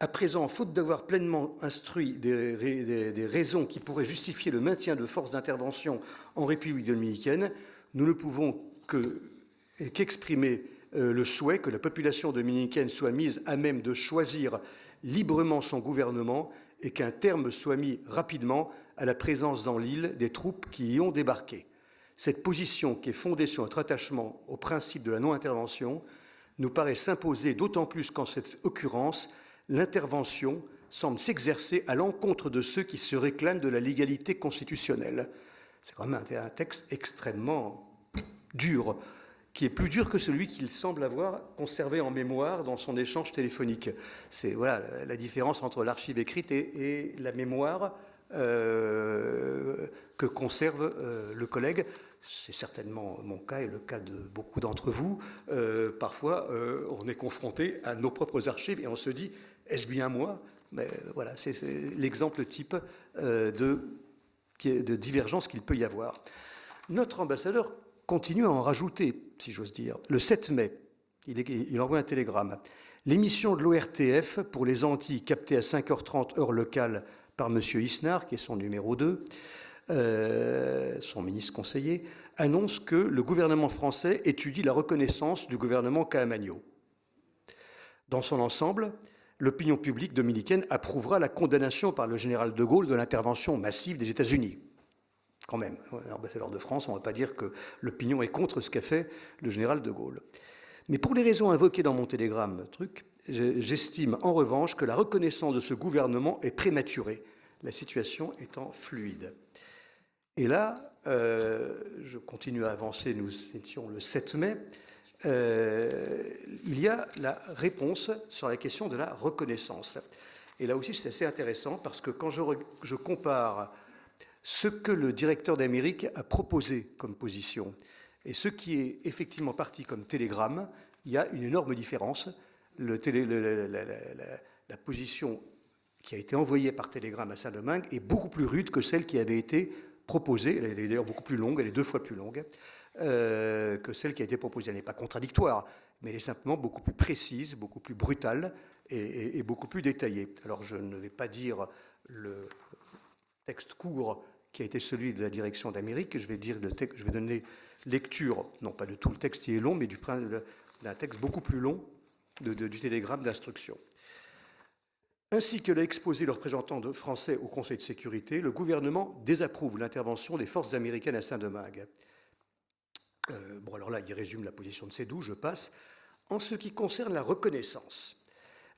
À présent, faute d'avoir pleinement instruit des raisons qui pourraient justifier le maintien de forces d'intervention en République dominicaine, nous ne pouvons qu'exprimer le souhait que la population dominicaine soit mise à même de choisir librement son gouvernement et qu'un terme soit mis rapidement à la présence dans l'île des troupes qui y ont débarqué. Cette position, qui est fondée sur notre attachement au principe de la non-intervention, nous paraît s'imposer d'autant plus qu'en cette occurrence, l'intervention semble s'exercer à l'encontre de ceux qui se réclament de la légalité constitutionnelle. C'est quand même un texte extrêmement dur, qui est plus dur que celui qu'il semble avoir conservé en mémoire dans son échange téléphonique. C'est voilà, la différence entre l'archive écrite et la mémoire que conserve le collègue. C'est certainement mon cas et le cas de beaucoup d'entre vous. Parfois, on est confronté à nos propres archives et on se dit, est-ce bien moi? Mais voilà, c'est l'exemple type de divergence qu'il peut y avoir. Notre ambassadeur continue à en rajouter, si j'ose dire. Le 7 mai, il envoie un télégramme. L'émission de l'ORTF pour les Antilles, captée à 5h30 heure locale par M. Isnard, qui est son numéro 2, son ministre conseiller, annonce que le gouvernement français étudie la reconnaissance du gouvernement Caamaño. Dans son ensemble, l'opinion publique dominicaine approuvera la condamnation par le général de Gaulle de l'intervention massive des États-Unis. Quand même, l'ambassadeur de France, on ne va pas dire que l'opinion est contre ce qu'a fait le général de Gaulle. Mais pour les raisons invoquées dans mon télégramme, j'estime en revanche que la reconnaissance de ce gouvernement est prématurée, la situation étant fluide. Et là, je continue à avancer, nous étions le 7 mai, il y a la réponse sur la question de la reconnaissance. Et là aussi, c'est assez intéressant parce que quand je compare ce que le directeur d'Amérique a proposé comme position et ce qui est effectivement parti comme télégramme, il y a une énorme différence. La position qui a été envoyée par télégramme à Saint-Domingue est beaucoup plus rude que celle qui avait été proposée. Elle est d'ailleurs beaucoup plus longue, elle est 2 fois plus longue que celle qui a été proposée. Elle n'est pas contradictoire, mais elle est simplement beaucoup plus précise, beaucoup plus brutale et beaucoup plus détaillée. Alors je ne vais pas dire le texte court qui a été celui de la direction d'Amérique, je vais donner lecture, non pas de tout le texte qui est long, mais d'un texte beaucoup plus long du télégramme d'instruction. Ainsi que l'a exposé le représentant français au Conseil de sécurité, le gouvernement désapprouve l'intervention des forces américaines à Saint-Domingue. Bon, alors là, il résume la position de Sédou, je passe. En ce qui concerne la reconnaissance,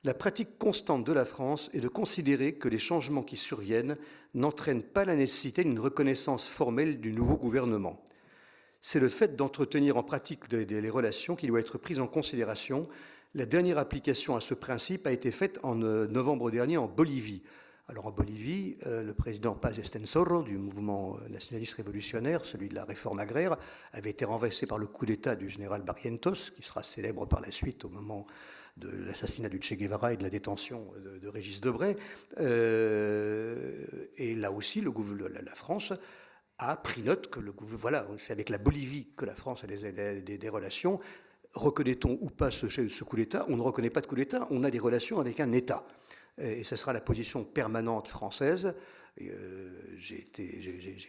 la pratique constante de la France est de considérer que les changements qui surviennent n'entraînent pas la nécessité d'une reconnaissance formelle du nouveau gouvernement. C'est le fait d'entretenir en pratique les relations qui doit être prise en considération. La dernière application à ce principe a été faite en novembre dernier en Bolivie. Alors en Bolivie, le président Paz Estenssoro du mouvement nationaliste révolutionnaire, celui de la réforme agraire, avait été renversé par le coup d'État du général Barrientos, qui sera célèbre par la suite au moment de l'assassinat du Che Guevara et de la détention de Régis Debray. Et là aussi, la France a pris note que voilà, c'est avec la Bolivie que la France a des relations. Reconnaît-on ou pas ce coup d'État? On ne reconnaît pas de coup d'État, on a des relations avec un État. Et ce sera la position permanente française. J'ai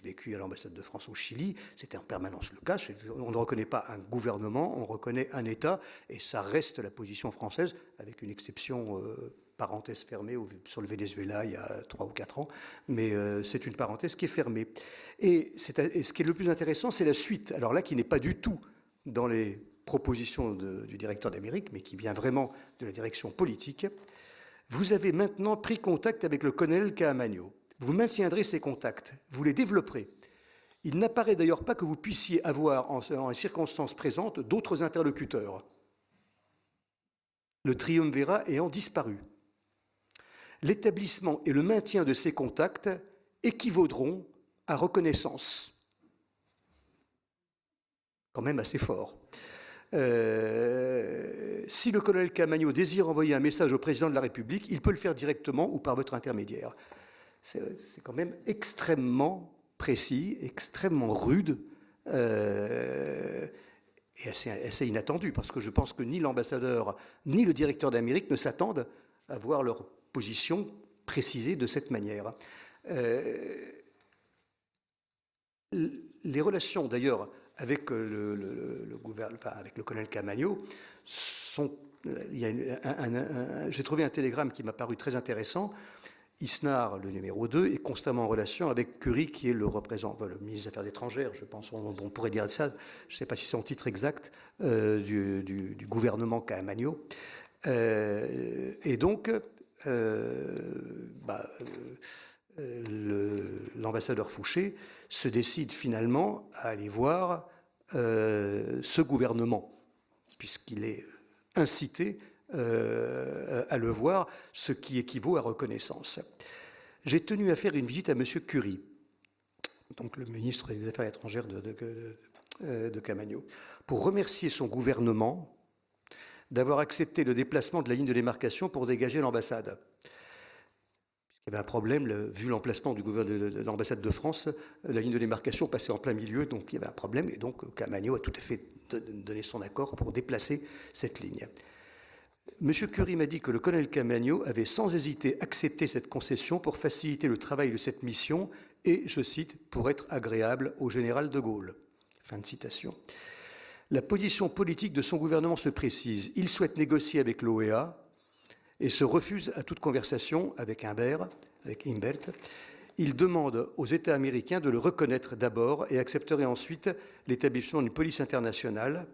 vécu à l'ambassade de France au Chili, c'était en permanence le cas. On ne reconnaît pas un gouvernement, on reconnaît un État, et ça reste la position française, avec une exception, parenthèse fermée, sur le Venezuela il y a 3 ou 4 ans, mais c'est une parenthèse qui est fermée. Et ce qui est le plus intéressant, c'est la suite. Alors là, qui n'est pas du tout dans les proposition du directeur d'Amérique, mais qui vient vraiment de la direction politique. Vous avez maintenant pris contact avec le colonel Caamaño. Vous maintiendrez ces contacts, vous les développerez. Il n'apparaît d'ailleurs pas que vous puissiez avoir, en les circonstances présentes, d'autres interlocuteurs. Le triumvirat ayant disparu. L'établissement et le maintien de ces contacts équivaudront à reconnaissance. Quand même assez fort. Si le colonel Caamaño désire envoyer un message au président de la République, il peut le faire directement ou par votre intermédiaire. C'est quand même extrêmement précis, extrêmement rude et assez inattendu, parce que je pense que ni l'ambassadeur ni le directeur d'Amérique ne s'attendent à voir leur position précisée de cette manière. Les relations, d'ailleurs, avec le colonel Caamaño, j'ai trouvé un télégramme qui m'a paru très intéressant. Isnard, le numéro 2, est constamment en relation avec Curie, qui est le représentant, le ministre des Affaires étrangères, je pense, on pourrait dire ça, je ne sais pas si c'est son titre exact, du gouvernement Caamaño. Et donc, l'ambassadeur Fouché se décide finalement à aller voir ce gouvernement, puisqu'il est incité à le voir, ce qui équivaut à reconnaissance. J'ai tenu à faire une visite à M. Curie, donc le ministre des Affaires étrangères de Caamaño, pour remercier son gouvernement d'avoir accepté le déplacement de la ligne de démarcation pour dégager l'ambassade. Il y avait un problème, vu l'emplacement de l'ambassade de France, la ligne de démarcation passait en plein milieu, donc il y avait un problème, et donc Caamaño a tout à fait donné son accord pour déplacer cette ligne. M. Curie m'a dit que le colonel Caamaño avait sans hésiter accepté cette concession pour faciliter le travail de cette mission et, je cite, pour être agréable au général de Gaulle. Fin de citation. La position politique de son gouvernement se précise. Il souhaite négocier avec l'OEA et se refuse à toute conversation avec Imbert. Il demande aux États américains de le reconnaître d'abord et accepterait ensuite l'établissement d'une police internationale.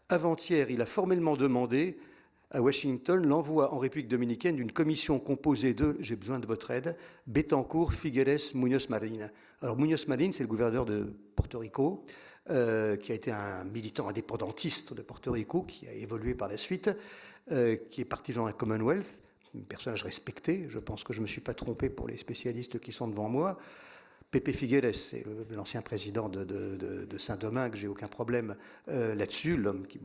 Avant-hier, il a formellement demandé à Washington l'envoi en République dominicaine d'une commission composée de, j'ai besoin de votre aide, Betancourt, Figueres, Muñoz Marín. Alors Muñoz Marín, c'est le gouverneur de Porto Rico, qui a été un militant indépendantiste de Porto Rico, qui a évolué par la suite, qui est partisan de la Commonwealth, un personnage respecté. Je pense que je ne me suis pas trompé pour les spécialistes qui sont devant moi. Pepe Figueres, c'est l'ancien président de Saint-Domingue, j'ai aucun problème là-dessus. L'homme qui,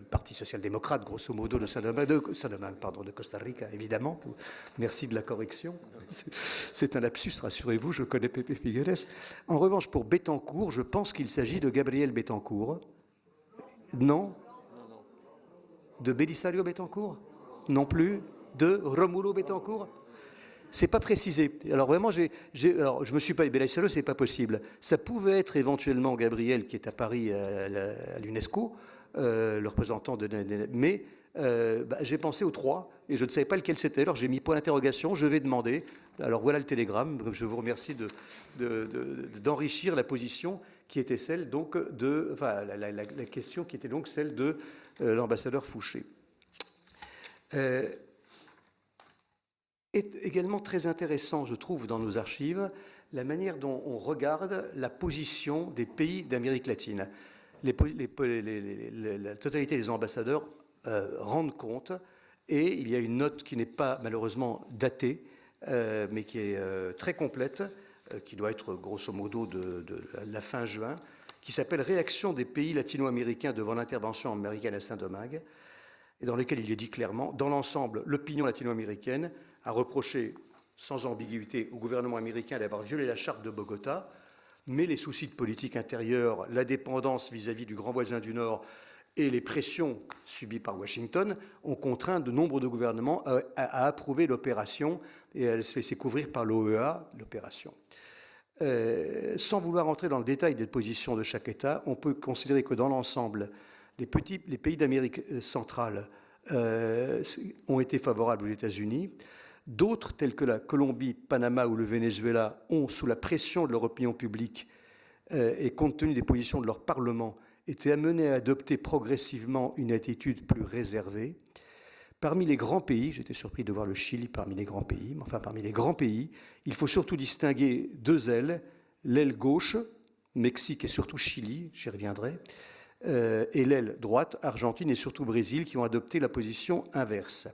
Parti social-démocrate, grosso modo, de Costa Rica, évidemment. Merci de la correction. C'est un lapsus, rassurez-vous, je connais Pepe Figueres. En revanche, pour Betancourt, je pense qu'il s'agit de Gabriel Betancourt. Non? De Belisario Betancourt? Non plus? De Romulo Betancourt? C'est pas précisé. Alors vraiment, alors je me suis pas... Belisario, c'est pas possible. Ça pouvait être éventuellement Gabriel, qui est à Paris à l'UNESCO, le représentant de... Mais j'ai pensé aux trois, et je ne savais pas lequel c'était. Alors j'ai mis point d'interrogation, je vais demander. Alors voilà le télégramme. Je vous remercie d'enrichir la position qui était celle donc de... Enfin, la question qui était donc celle de l'ambassadeur Fouché. Est également très intéressant, je trouve, dans nos archives, la manière dont on regarde la position des pays d'Amérique latine. La totalité des ambassadeurs rendent compte, et il y a une note qui n'est pas malheureusement datée, mais qui est très complète, qui doit être grosso modo de la fin juin, qui s'appelle « Réaction des pays latino-américains devant l'intervention américaine à Saint-Domingue », et dans lequel il est dit clairement, dans l'ensemble, l'opinion latino-américaine a reproché sans ambiguïté au gouvernement américain d'avoir violé la charte de Bogota, mais les soucis de politique intérieure, la dépendance vis-à-vis du grand voisin du Nord et les pressions subies par Washington ont contraint de nombre de gouvernements à approuver l'opération et à se laisser couvrir par l'OEA, l'opération. Sans vouloir entrer dans le détail des positions de chaque État, on peut considérer que dans l'ensemble, les pays d'Amérique centrale ont été favorables aux États-Unis. D'autres, tels que la Colombie, Panama ou le Venezuela, ont, sous la pression de leur opinion publique et compte tenu des positions de leur Parlement, été amenés à adopter progressivement une attitude plus réservée. Parmi les grands pays, j'étais surpris de voir le Chili parmi les grands pays, mais enfin parmi les grands pays, il faut surtout distinguer deux ailes, l'aile gauche, Mexique et surtout Chili, j'y reviendrai, et l'aile droite, Argentine et surtout Brésil, qui ont adopté la position inverse.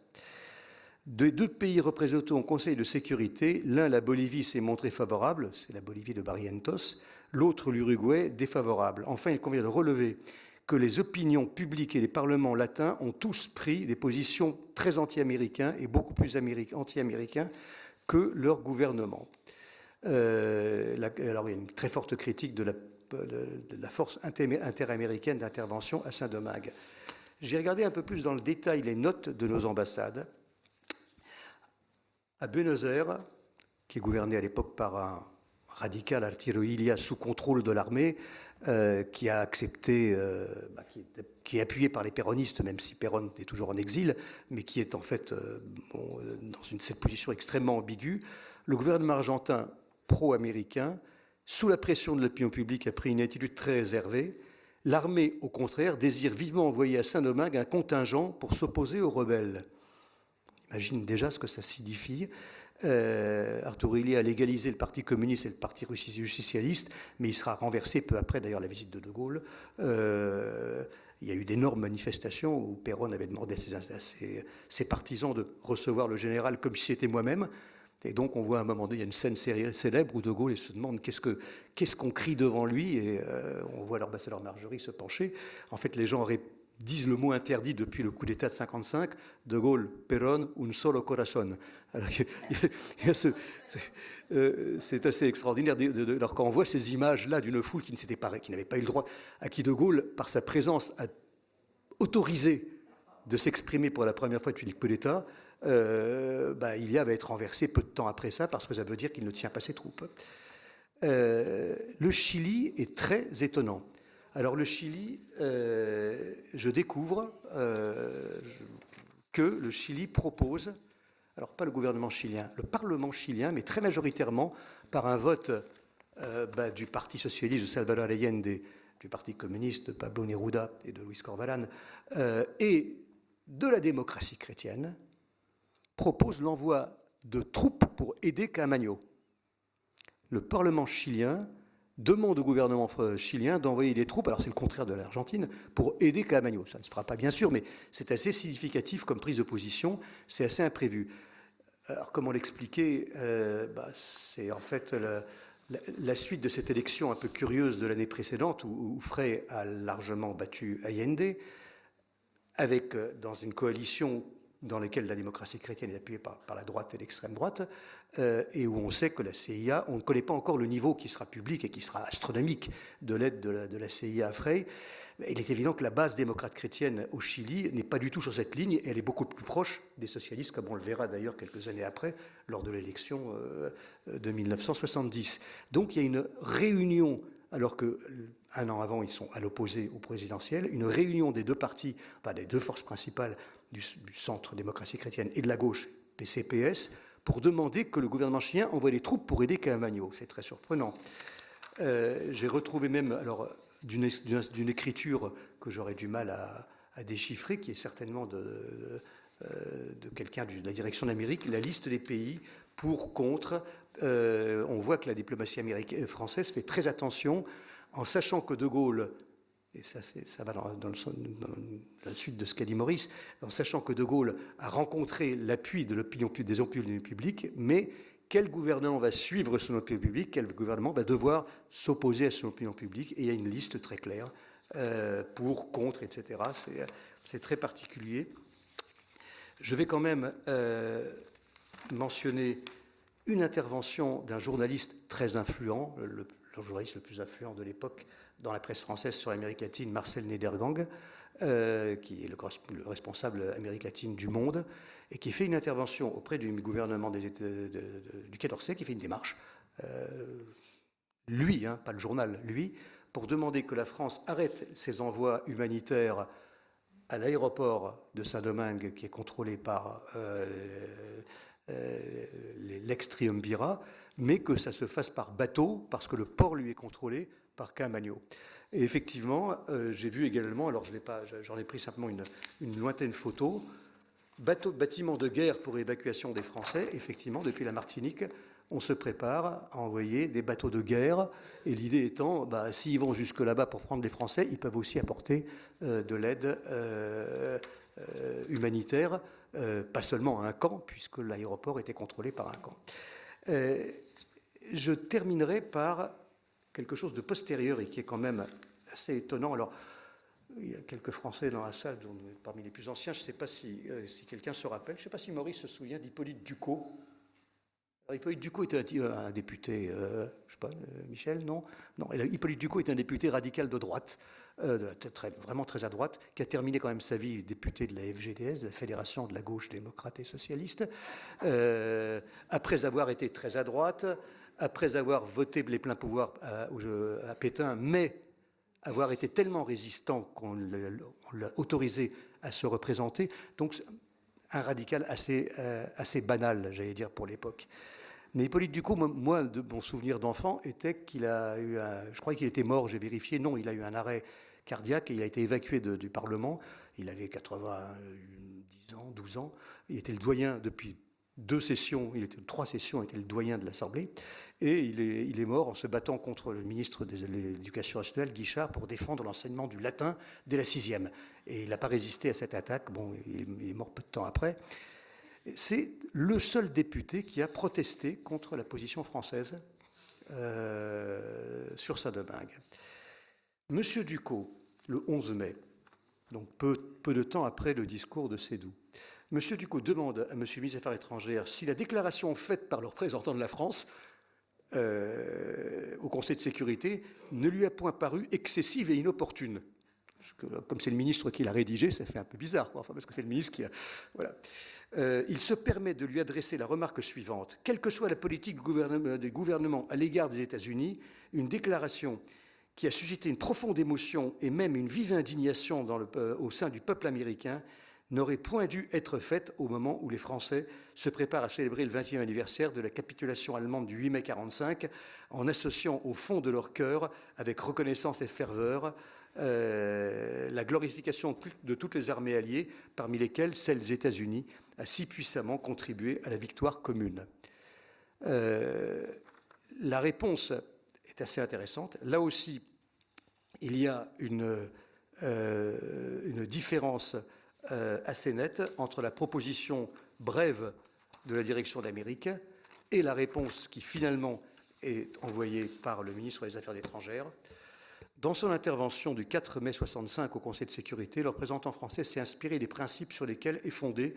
De deux pays représentés au Conseil de sécurité, l'un, la Bolivie, s'est montré favorable, c'est la Bolivie de Barrientos, l'autre, l'Uruguay, défavorable. Enfin, il convient de relever que les opinions publiques et les parlements latins ont tous pris des positions très anti-américains et beaucoup plus anti-américains que leur gouvernement. Alors, il y a une très forte critique de la force interaméricaine d'intervention à Saint-Domingue. J'ai regardé un peu plus dans le détail les notes de nos ambassades. À Buenos Aires, qui est gouverné à l'époque par un radical Arturo Illia sous contrôle de l'armée, qui a accepté, qui est appuyé par les péronistes, même si Perón est toujours en exil, mais qui est en fait dans cette position extrêmement ambiguë. Le gouvernement argentin pro-américain, sous la pression de l'opinion publique, a pris une attitude très réservée. L'armée, au contraire, désire vivement envoyer à Saint-Domingue un contingent pour s'opposer aux rebelles. Imagine déjà ce que ça signifie. Arturo Illia a légalisé le Parti communiste et le Parti justicialiste, mais il sera renversé peu après, d'ailleurs, la visite de De Gaulle. Il y a eu d'énormes manifestations où Perón avait demandé à ses partisans de recevoir le général comme si c'était moi-même. Et donc, on voit à un moment donné, il y a une scène célèbre où De Gaulle se demande qu'est-ce qu'on crie devant lui, et on voit l'ambassadeur Marjorie se pencher. En fait, les gens disent le mot interdit depuis le coup d'État de 1955, De Gaulle, Perón, un solo corazón. C'est assez extraordinaire. Alors quand on voit ces images-là d'une foule qui n'avait pas eu le droit, à qui De Gaulle, par sa présence, a autorisé de s'exprimer pour la première fois depuis le coup d'État, Illia va être renversé peu de temps après ça, parce que ça veut dire qu'il ne tient pas ses troupes. Le Chili est très étonnant. Alors le Chili, je découvre que le Chili propose, alors pas le gouvernement chilien, le Parlement chilien, mais très majoritairement par un vote du Parti socialiste de Salvador Allende, du Parti communiste de Pablo Neruda et de Luis Corvalán, et de la démocratie chrétienne, propose l'envoi de troupes pour aider Caamaño. Le Parlement chilien demande au gouvernement chilien d'envoyer des troupes, alors c'est le contraire de l'Argentine, pour aider Caamaño. Ça ne se fera pas bien sûr, mais c'est assez significatif comme prise de position, c'est assez imprévu. Alors comment l'expliquer c'est en fait la suite de cette élection un peu curieuse de l'année précédente où Frei a largement battu Allende, avec dans une coalition dans laquelle la démocratie chrétienne est appuyée par la droite et l'extrême droite, et où on sait que la CIA, on ne connaît pas encore le niveau qui sera public et qui sera astronomique de l'aide de la CIA à Frei. Il est évident que la base démocrate chrétienne au Chili n'est pas du tout sur cette ligne, et elle est beaucoup plus proche des socialistes, comme on le verra d'ailleurs quelques années après, lors de l'élection de 1970. Donc il y a une réunion, alors qu'un an avant, ils sont à l'opposé au présidentiel, une réunion des deux partis, enfin des deux forces principales du centre démocratie chrétienne et de la gauche, PCPS, pour demander que le gouvernement chilien envoie des troupes pour aider Caamaño. C'est très surprenant. J'ai retrouvé même, alors, d'une écriture que j'aurais du mal à déchiffrer, qui est certainement de quelqu'un de la direction d'Amérique, la liste des pays pour, contre. On voit que la diplomatie française fait très attention, en sachant que De Gaulle, et ça va dans la suite de ce qu'a dit Maurice, en sachant que De Gaulle a rencontré l'appui des opinions publiques, mais quel gouvernement va suivre son opinion publique, quel gouvernement va devoir s'opposer à son opinion publique, et il y a une liste très claire pour, contre, etc. C'est très particulier. Je vais quand même mentionner une intervention d'un journaliste très influent, le journaliste le plus influent de l'époque dans la presse française sur l'Amérique latine, Marcel Niedergang, qui est le responsable Amérique latine du Monde, et qui fait une intervention auprès du gouvernement du Quai d'Orsay, qui fait une démarche, lui, pas le journal, lui, pour demander que la France arrête ses envois humanitaires à l'aéroport de Saint-Domingue, qui est contrôlé par l'ex-triumvirat, mais que ça se fasse par bateau, parce que le port lui est contrôlé par Caamaño. Et effectivement, j'ai vu également, alors j'en ai pris simplement une lointaine photo, bâtiment de guerre pour évacuation des Français. Effectivement, depuis la Martinique, on se prépare à envoyer des bateaux de guerre, et l'idée étant, s'ils vont jusque là-bas pour prendre les Français, ils peuvent aussi apporter de l'aide humanitaire, pas seulement à un camp, puisque l'aéroport était contrôlé par un camp. Je terminerai par quelque chose de postérieur et qui est quand même assez étonnant. Alors, il y a quelques Français dans la salle, parmi les plus anciens. Je ne sais pas si quelqu'un se rappelle. Je ne sais pas si Maurice se souvient d'Hippolyte Ducos. Alors, Hippolyte Ducos était un député, je ne sais pas, Michel, non. Hippolyte Ducos est un député radical de droite, vraiment très à droite, qui a terminé quand même sa vie député de la FGDS, de la Fédération de la gauche démocrate et socialiste, après avoir été très à droite, après avoir voté les pleins pouvoirs à Pétain, mais avoir été tellement résistant qu'on l'a autorisé à se représenter. Donc, un radical assez banal, j'allais dire, pour l'époque. Mais Hippolyte Ducos, moi, de mon souvenir d'enfant, était qu'il a eu je croyais qu'il était mort, j'ai vérifié. Non, il a eu un arrêt cardiaque et il a été évacué du Parlement. Il avait 90 ans, 12 ans. Il était le doyen depuis 3 sessions, il était le doyen de l'Assemblée, et il est mort en se battant contre le ministre de l'Éducation nationale, Guichard, pour défendre l'enseignement du latin dès la 6e. Et il n'a pas résisté à cette attaque, il est mort peu de temps après. C'est le seul député qui a protesté contre la position française sur Saint-Domingue. Monsieur Ducos, le 11 mai, donc peu de temps après le discours de Seydoux, M. Ducos demande à M. le ministre des Affaires étrangères si la déclaration faite par le représentant de la France au Conseil de sécurité ne lui a point paru excessive et inopportune. Comme c'est le ministre qui l'a rédigé, ça fait un peu bizarre, quoi, enfin, parce que c'est le ministre qui a... Voilà. Il se permet de lui adresser la remarque suivante. Quelle que soit la politique du gouvernement à l'égard des États-Unis, une déclaration qui a suscité une profonde émotion et même une vive indignation au sein du peuple américain n'aurait point dû être faite au moment où les Français se préparent à célébrer le 20e anniversaire de la capitulation allemande du 8 mai 1945, en associant au fond de leur cœur, avec reconnaissance et ferveur, la glorification de toutes les armées alliées, parmi lesquelles celle des États-Unis, a si puissamment contribué à la victoire commune. La réponse est assez intéressante. Là aussi, il y a une différence assez nette entre la proposition brève de la direction d'Amérique et la réponse qui finalement est envoyée par le ministre des Affaires étrangères. Dans son intervention du 4 mai 1965 au Conseil de sécurité, le représentant français s'est inspiré des principes sur lesquels est fondée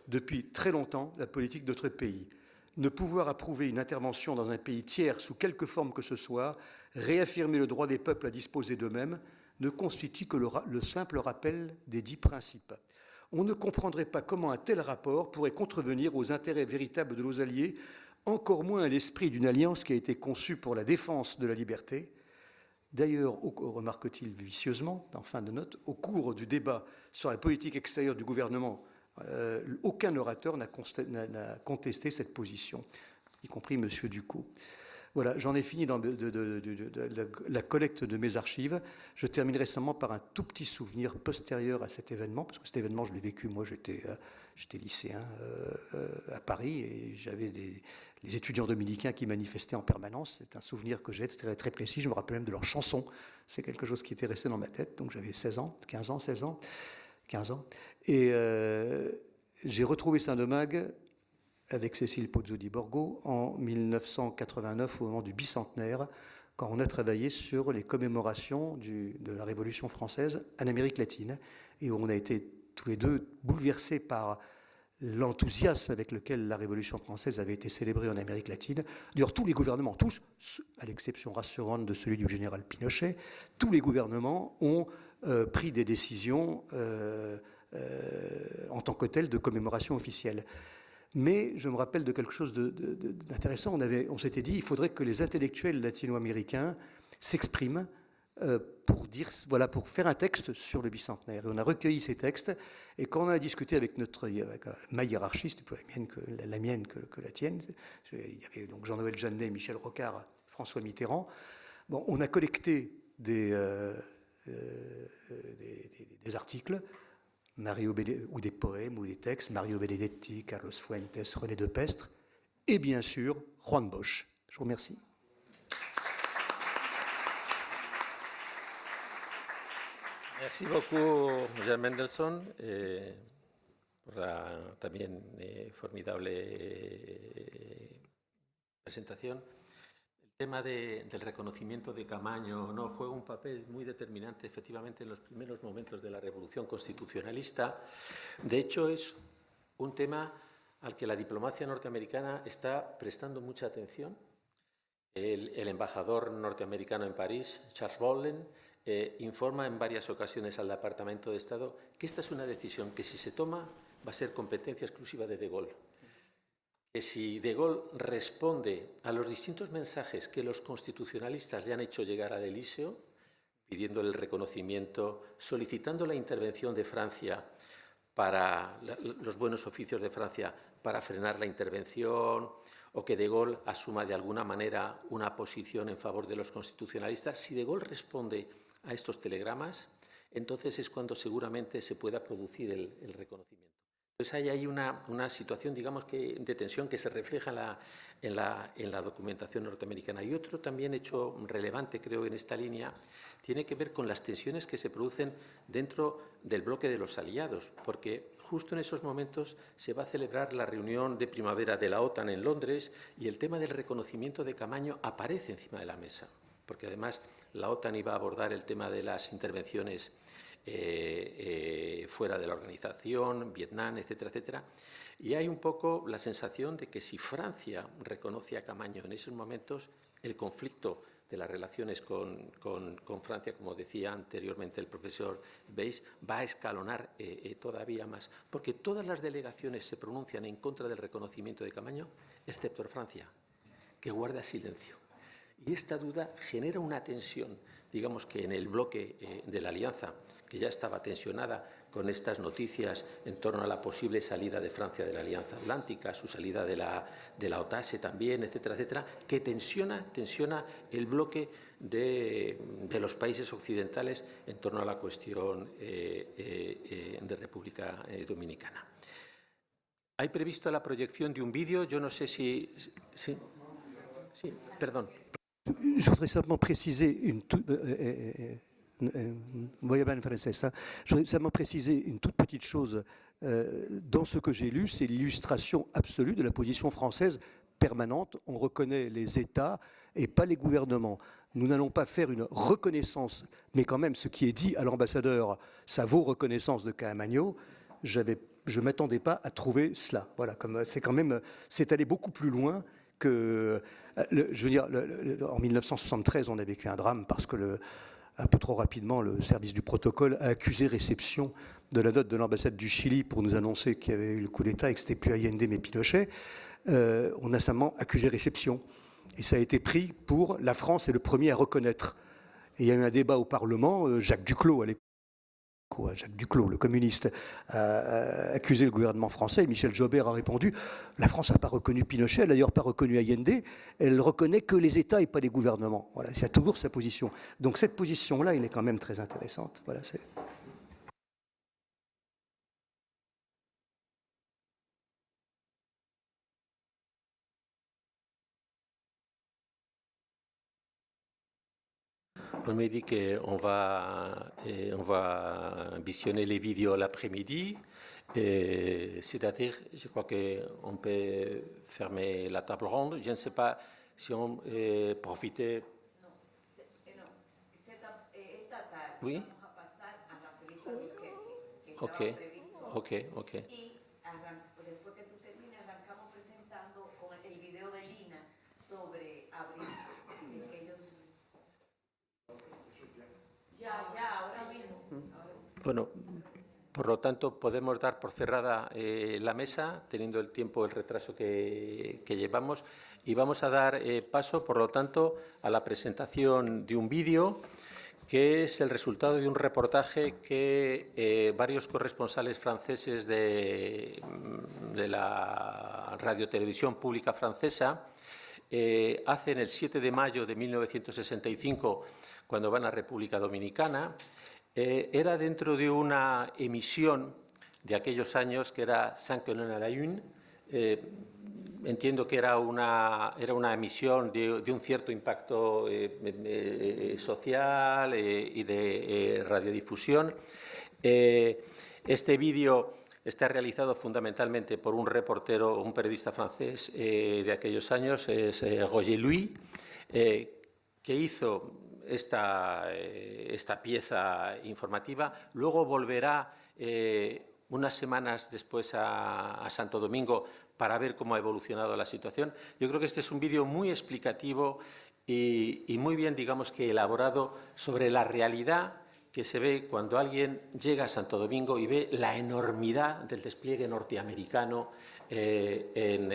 depuis très longtemps la politique de notre pays. Ne pouvoir approuver une intervention dans un pays tiers sous quelque forme que ce soit, réaffirmer le droit des peuples à disposer d'eux-mêmes, ne constitue que le simple rappel des dits principes. On ne comprendrait pas comment un tel rapport pourrait contrevenir aux intérêts véritables de nos alliés, encore moins à l'esprit d'une alliance qui a été conçue pour la défense de la liberté. D'ailleurs, remarque-t-il vicieusement, en fin de note, au cours du débat sur la politique extérieure du gouvernement, aucun orateur n'a contesté cette position, y compris M. Ducos. Voilà, j'en ai fini de la collecte de mes archives. Je terminerai seulement par un tout petit souvenir postérieur à cet événement, parce que cet événement, je l'ai vécu, moi j'étais lycéen à Paris, et j'avais les étudiants dominicains qui manifestaient en permanence. C'est un souvenir que j'ai, c'était très précis, je me rappelle même de leur chanson. C'est quelque chose qui était resté dans ma tête, donc j'avais 16 ans, 15 ans, 16 ans, 15 ans. Et j'ai retrouvé Saint-Domingue avec Cécile Pozzo di Borgo en 1989, au moment du bicentenaire, quand on a travaillé sur les commémorations de la Révolution française en Amérique latine, et où on a été tous les deux bouleversés par l'enthousiasme avec lequel la Révolution française avait été célébrée en Amérique latine. D'ailleurs, tous les gouvernements, tous, à l'exception rassurante de celui du général Pinochet, tous les gouvernements ont pris des décisions en tant que telles de commémoration officielle. Mais je me rappelle de quelque chose d'intéressant. On s'était dit qu'il faudrait que les intellectuels latino-américains s'expriment pour faire un texte sur le bicentenaire. Et on a recueilli ces textes, et quand on a discuté avec ma hiérarchiste, la mienne que la tienne, il y avait donc Jean-Noël Jeannet, Michel Rocard, François Mitterrand, bon, on a collecté des articles, ou des poèmes ou des textes, Mario Benedetti, Carlos Fuentes, René Depestre, et bien sûr, Juan Bosch. Je vous remercie.
Merci beaucoup, Jean Mendelssohn, por la también formidable presentación. El tema del reconocimiento de Caamaño no juega un papel muy determinante, efectivamente, en los primeros momentos de la Revolución Constitucionalista. De hecho, es un tema al que la diplomacia norteamericana está prestando mucha atención. El embajador norteamericano en París, Charles Bolden, informa en varias ocasiones al Departamento de Estado que esta es una decisión que, si se toma, va a ser competencia exclusiva de De Gaulle. Que si De Gaulle responde a los distintos mensajes que los constitucionalistas le han hecho llegar al Elíseo, pidiendo el reconocimiento, solicitando la intervención de Francia para los buenos oficios de Francia para frenar la intervención, o que De Gaulle asuma de alguna manera una posición en favor de los constitucionalistas, si De Gaulle responde a estos telegramas, entonces es cuando seguramente se pueda producir el reconocimiento. Entonces hay ahí una situación, digamos, de tensión que se refleja en la documentación norteamericana. Y otro también hecho relevante, creo, en esta línea, tiene que ver con las tensiones que se producen dentro del bloque de los aliados, porque justo en esos momentos se va a celebrar la reunión de primavera de la OTAN en Londres, y el tema del reconocimiento de Caamaño aparece encima de la mesa, porque además la OTAN iba a abordar el tema de las intervenciones fuera de la organización, Vietnam, etcétera, etcétera. Y hay un poco la sensación de que si Francia reconoce a Caamaño en esos momentos, el conflicto de las relaciones con Francia, como decía anteriormente el profesor Weiss, va a escalonar todavía más, porque todas las delegaciones se pronuncian en contra del reconocimiento de Caamaño, excepto Francia, que guarda silencio. Y esta duda genera una tensión, digamos que en el bloque de la Alianza, que ya estaba tensionada con estas noticias en torno a la posible salida de Francia de la Alianza Atlántica, su salida de la OTASE también, etcétera, etcétera, que tensiona el bloque de los países occidentales en torno a la cuestión de República Dominicana. Hay previsto la proyección de un vídeo, yo no sé si... Sí, perdón.
Je voudrais simplement préciser voy a hablar en francés. Je voudrais simplement préciser une toute petite chose. Dans ce que j'ai lu, c'est l'illustration absolue de la position française permanente. On reconnaît les États et pas les gouvernements. Nous n'allons pas faire une reconnaissance, mais quand même, ce qui est dit à l'ambassadeur, ça vaut reconnaissance de Caamaño. Je ne m'attendais pas à trouver cela. Voilà, c'est allé beaucoup plus loin que... je veux dire, en 1973, on a vécu un drame parce que un peu trop rapidement, le service du protocole a accusé réception de la note de l'ambassade du Chili pour nous annoncer qu'il y avait eu le coup d'État et que ce n'était plus Allende mais Pinochet. On a simplement accusé réception. Et ça a été pris pour la France est le premier à reconnaître. Et il y a eu un débat au Parlement, Jacques Duclos, à l'époque, Jacques Duclos, le communiste, a accusé le gouvernement français et Michel Jobert a répondu « La France n'a pas reconnu Pinochet, elle n'a d'ailleurs pas reconnu Allende, elle reconnaît que les États et pas les gouvernements. » Voilà, c'est toujours sa position. Donc cette position-là, elle est quand même très intéressante. Voilà, c'est...
On me dit qu'on va visionner les vidéos l'après-midi. C'est-à-dire, je crois qu'on peut fermer la table ronde. Je ne sais pas si on profiter. Oui. Ok.
Y después que tú termines, arrancamos presentando con el video de Lina sobre abril. Que ellos... Ya, ahora mismo.
Bueno, por lo tanto, podemos dar por cerrada la mesa, teniendo el tiempo, el retraso que llevamos, y vamos a dar paso, por lo tanto, a la presentación de un vídeo que es el resultado de un reportaje que varios corresponsales franceses de la radiotelevisión pública francesa hacen el 7 de mayo de 1965, cuando van a República Dominicana. Era dentro de una emisión de aquellos años que era Cinq Colonnes à la Une. Entiendo que era una emisión de un cierto impacto social y de radiodifusión. Este vídeo está realizado fundamentalmente por un reportero, un periodista francés de aquellos años, es Roger Louis, que hizo esta pieza informativa. Luego volverá unas semanas después a Santo Domingo para ver cómo ha evolucionado la situación. Yo creo que este es un vídeo muy explicativo y muy bien, digamos que elaborado sobre la realidad que se ve cuando alguien llega a Santo Domingo y ve la enormidad del despliegue norteamericano en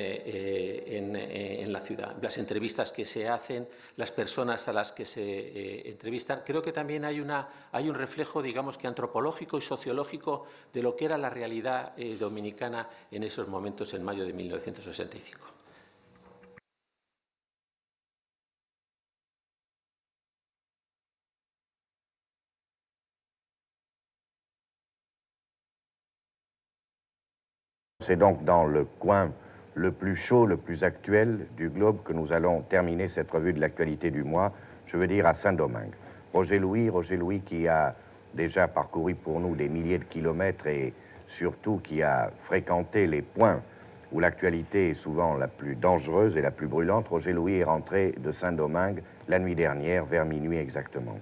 la ciudad. Las entrevistas que se hacen, las personas a las que se entrevistan. Creo que también hay un reflejo, digamos que antropológico y sociológico de lo que era la realidad dominicana en esos momentos en mayo de 1965.
C'est donc dans le coin le plus chaud, le plus actuel du globe que nous allons terminer cette revue de l'actualité du mois, je veux dire à Saint-Domingue. Roger Louis qui a déjà parcouru pour nous des milliers de kilomètres et surtout qui a fréquenté les points où l'actualité est souvent la plus dangereuse et la plus brûlante. Roger Louis est rentré de Saint-Domingue la nuit dernière, vers minuit exactement.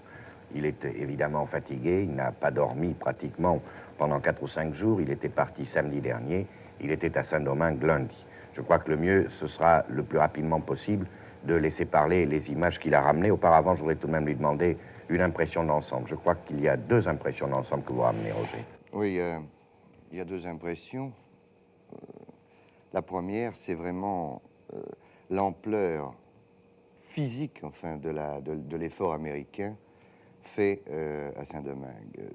Il était évidemment fatigué, il n'a pas dormi pratiquement pendant 4 ou 5 jours, il était parti samedi dernier. Il était à Saint-Domingue lundi. Je crois que le mieux, ce sera le plus rapidement possible de laisser parler les images qu'il a ramenées. Auparavant, je voudrais tout de même lui demander une impression d'ensemble. Je crois qu'il y a 2 impressions d'ensemble que vous ramenez, Roger.
Oui, il y a 2 impressions. La première, c'est vraiment l'ampleur physique, enfin, de l'effort américain fait à Saint-Domingue.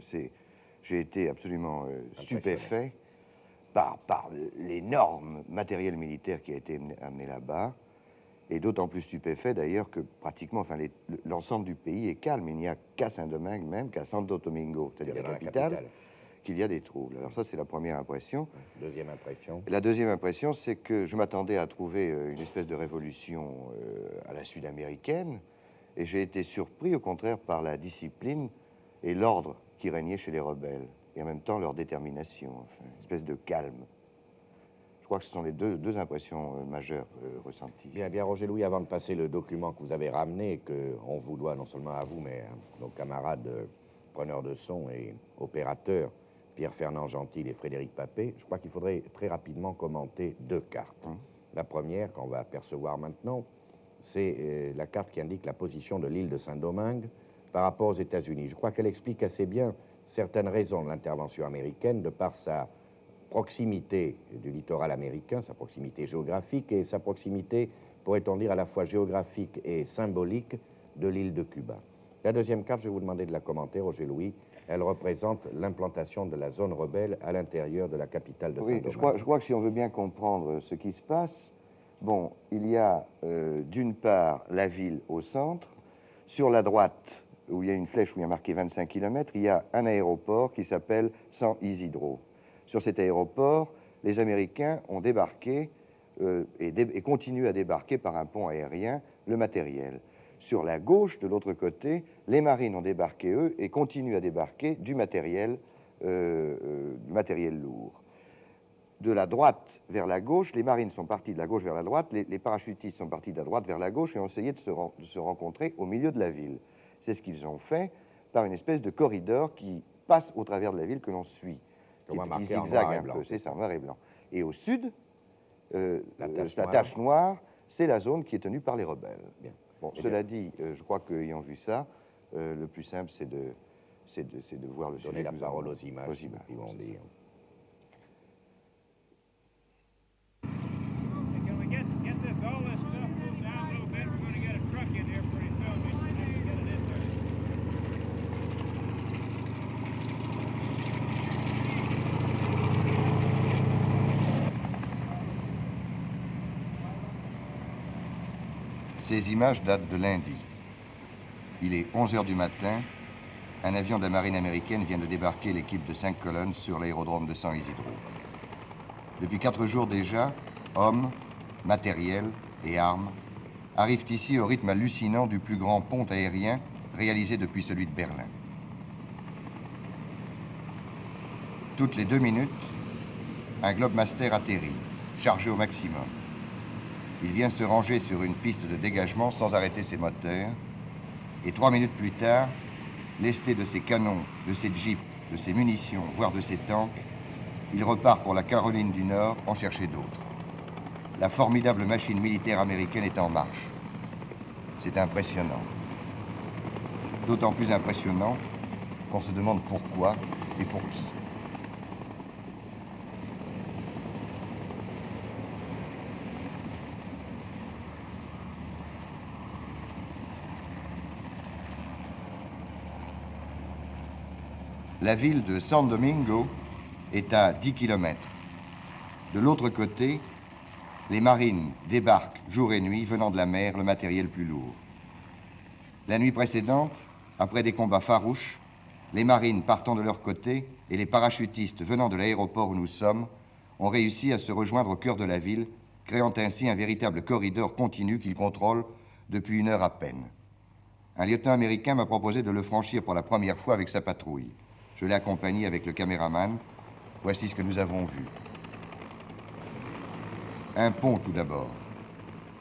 J'ai été absolument stupéfait par l'énorme matériel militaire qui a été amené là-bas, et d'autant plus stupéfait d'ailleurs que pratiquement, enfin, l'ensemble du pays est calme. Il n'y a qu'à Saint-Domingue même, qu'à Santo Domingo, c'est-à-dire la capitale, qu'il y a des troubles. Alors ça, c'est la première impression.
Deuxième impression.
La deuxième impression, c'est que je m'attendais à trouver une espèce de révolution à la sud-américaine, et j'ai été surpris, au contraire, par la discipline et l'ordre qui régnait chez les rebelles, et en même temps leur détermination, enfin, une espèce de calme. Je crois que ce sont les deux impressions majeures ressenties.
Bien, bien, Roger Louis, avant de passer le document que vous avez ramené, et qu'on vous doit non seulement à vous, mais à nos camarades preneurs de son et opérateurs, Pierre-Fernand Gentil et Frédéric Papet, je crois qu'il faudrait très rapidement commenter 2 cartes. La première, qu'on va apercevoir maintenant, c'est la carte qui indique la position de l'île de Saint-Domingue par rapport aux États-Unis. Je crois qu'elle explique assez bien certaines raisons de l'intervention américaine, de par sa proximité du littoral américain, sa proximité géographique et sa proximité, pourrait-on dire, à la fois géographique et symbolique de l'île de Cuba. La deuxième carte, je vais vous demander de la commenter, Roger Louis. Elle représente l'implantation de la zone rebelle à l'intérieur de la capitale de Saint-Domingue.
Je crois que si on veut bien comprendre ce qui se passe, bon, il y a d'une part la ville au centre. Sur la droite, où il y a une flèche où il y a marqué 25 km, il y a un aéroport qui s'appelle San Isidro. Sur cet aéroport, les Américains ont débarqué et continuent à débarquer par un pont aérien le matériel. Sur la gauche, de l'autre côté, les marines ont débarqué, eux, et continuent à débarquer du matériel lourd. De la droite vers la gauche, les marines sont partis de la gauche vers la droite, les parachutistes sont partis de la droite vers la gauche et ont essayé de se rencontrer au milieu de la ville. C'est ce qu'ils ont fait par une espèce de corridor qui passe au travers de la ville que l'on suit. Qui zigzague un peu, c'est ça, en noir et blanc. Et au sud, la tache noire, c'est la zone qui est tenue par les rebelles. Bien. Bon, cela dit, je crois qu'ayant vu ça, le plus simple, c'est de voir le sujet.
Donner la parole aux images, ils vont dire.
Ces images datent de lundi. Il est 11 h du matin. Un avion de la marine américaine vient de débarquer l'équipe de 5 colonnes sur l'aérodrome de San Isidro. Depuis 4 jours déjà, hommes, matériel et armes arrivent ici au rythme hallucinant du plus grand pont aérien réalisé depuis celui de Berlin. Toutes les 2 minutes, un Globemaster atterrit, chargé au maximum. Il vient se ranger sur une piste de dégagement sans arrêter ses moteurs. Et 3 minutes plus tard, lesté de ses canons, de ses jeeps, de ses munitions, voire de ses tanks, il repart pour la Caroline du Nord en chercher d'autres. La formidable machine militaire américaine est en marche. C'est impressionnant. D'autant plus impressionnant qu'on se demande pourquoi et pour qui. La ville de San Domingo est à 10 km. De l'autre côté, les marines débarquent jour et nuit, venant de la mer, le matériel plus lourd. La nuit précédente, après des combats farouches, les marines partant de leur côté et les parachutistes venant de l'aéroport où nous sommes ont réussi à se rejoindre au cœur de la ville, créant ainsi un véritable corridor continu qu'ils contrôlent depuis 1 heure à peine. Un lieutenant américain m'a proposé de le franchir pour la première fois avec sa patrouille. Je l'ai accompagné avec le caméraman. Voici ce que nous avons vu. Un pont tout d'abord,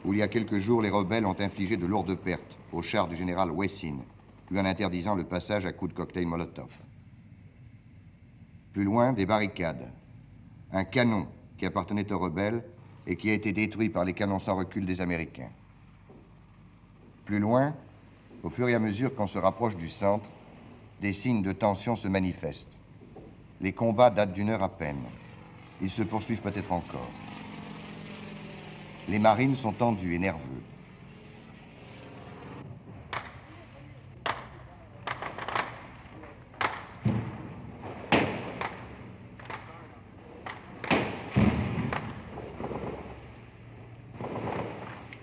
où il y a quelques jours, les rebelles ont infligé de lourdes pertes au char du général Wessin, lui en interdisant le passage à coups de cocktail Molotov. Plus loin, des barricades. Un canon qui appartenait aux rebelles et qui a été détruit par les canons sans recul des Américains. Plus loin, au fur et à mesure qu'on se rapproche du centre, des signes de tension se manifestent. Les combats datent d'1 heure à peine. Ils se poursuivent peut-être encore. Les marines sont tendus et nerveux.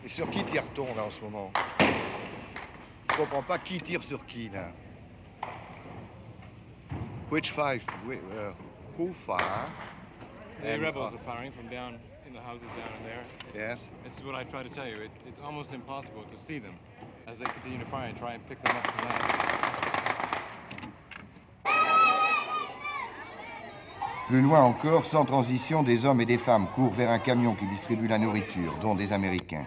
Et sur qui tire-t-on là en ce moment? Je comprends pas qui tire sur qui là. Which five? Who fire?
The rebels are firing from down in the houses down in there.
Yes.
This is what I try to tell you. It's almost impossible to see them as they continue to fire and try and pick them up from land.
Plus loin encore, sans transition, des hommes et des femmes courent vers un camion qui distribue la nourriture, dont des Américains.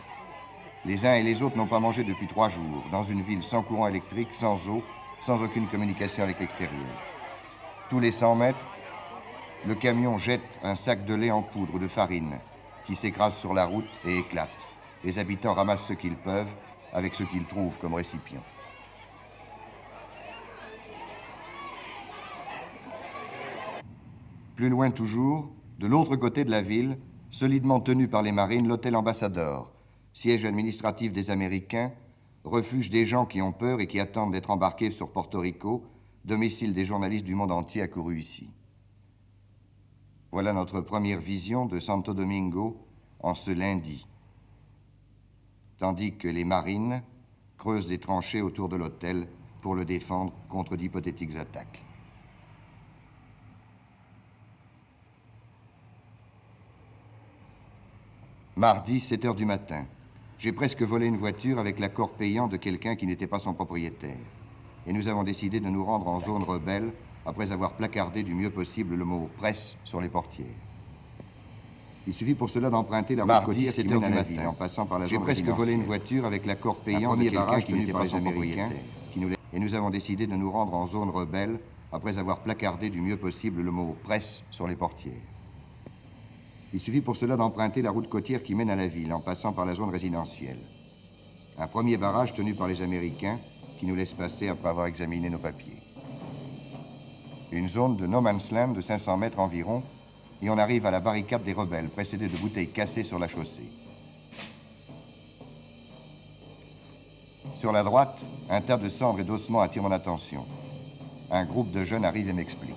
Les uns et les autres n'ont pas mangé depuis 3 jours, dans une ville sans courant électrique, sans eau, sans aucune communication avec l'extérieur. Tous les 100 mètres, le camion jette un sac de lait en poudre ou de farine qui s'écrase sur la route et éclate. Les habitants ramassent ce qu'ils peuvent avec ce qu'ils trouvent comme récipient. Plus loin toujours, de l'autre côté de la ville, solidement tenu par les marines, l'hôtel Ambassador, siège administratif des Américains, refuge des gens qui ont peur et qui attendent d'être embarqués sur Porto Rico, domicile des journalistes du monde entier accourus ici. Voilà notre première vision de Santo Domingo en ce lundi, tandis que les marines creusent des tranchées autour de l'hôtel pour le défendre contre d'hypothétiques attaques. Mardi, 7 heures du matin. J'ai presque volé une voiture avec l'accord payant de quelqu'un qui n'était pas son propriétaire. Et nous avons décidé de nous rendre en zone rebelle après avoir placardé du mieux possible le mot « presse » sur les portières. Il suffit pour cela d'emprunter la route côtière qui mène à la ville, en passant par la zone résidentielle. J'ai presque volé une voiture avec l'accord payant de quelqu'un qui n'était pas son propriétaire. Et nous avons décidé de nous rendre en zone rebelle après avoir placardé du mieux possible le mot « presse » sur les portières. Il suffit pour cela d'emprunter la route côtière qui mène à la ville, en passant par la zone résidentielle. Un premier barrage tenu par les Américains qui nous laisse passer après avoir examiné nos papiers. Une zone de no man's land de 500 mètres environ, et on arrive à la barricade des rebelles, précédée de bouteilles cassées sur la chaussée. Sur la droite, un tas de cendres et d'ossements attire mon attention. Un groupe de jeunes arrive et m'explique.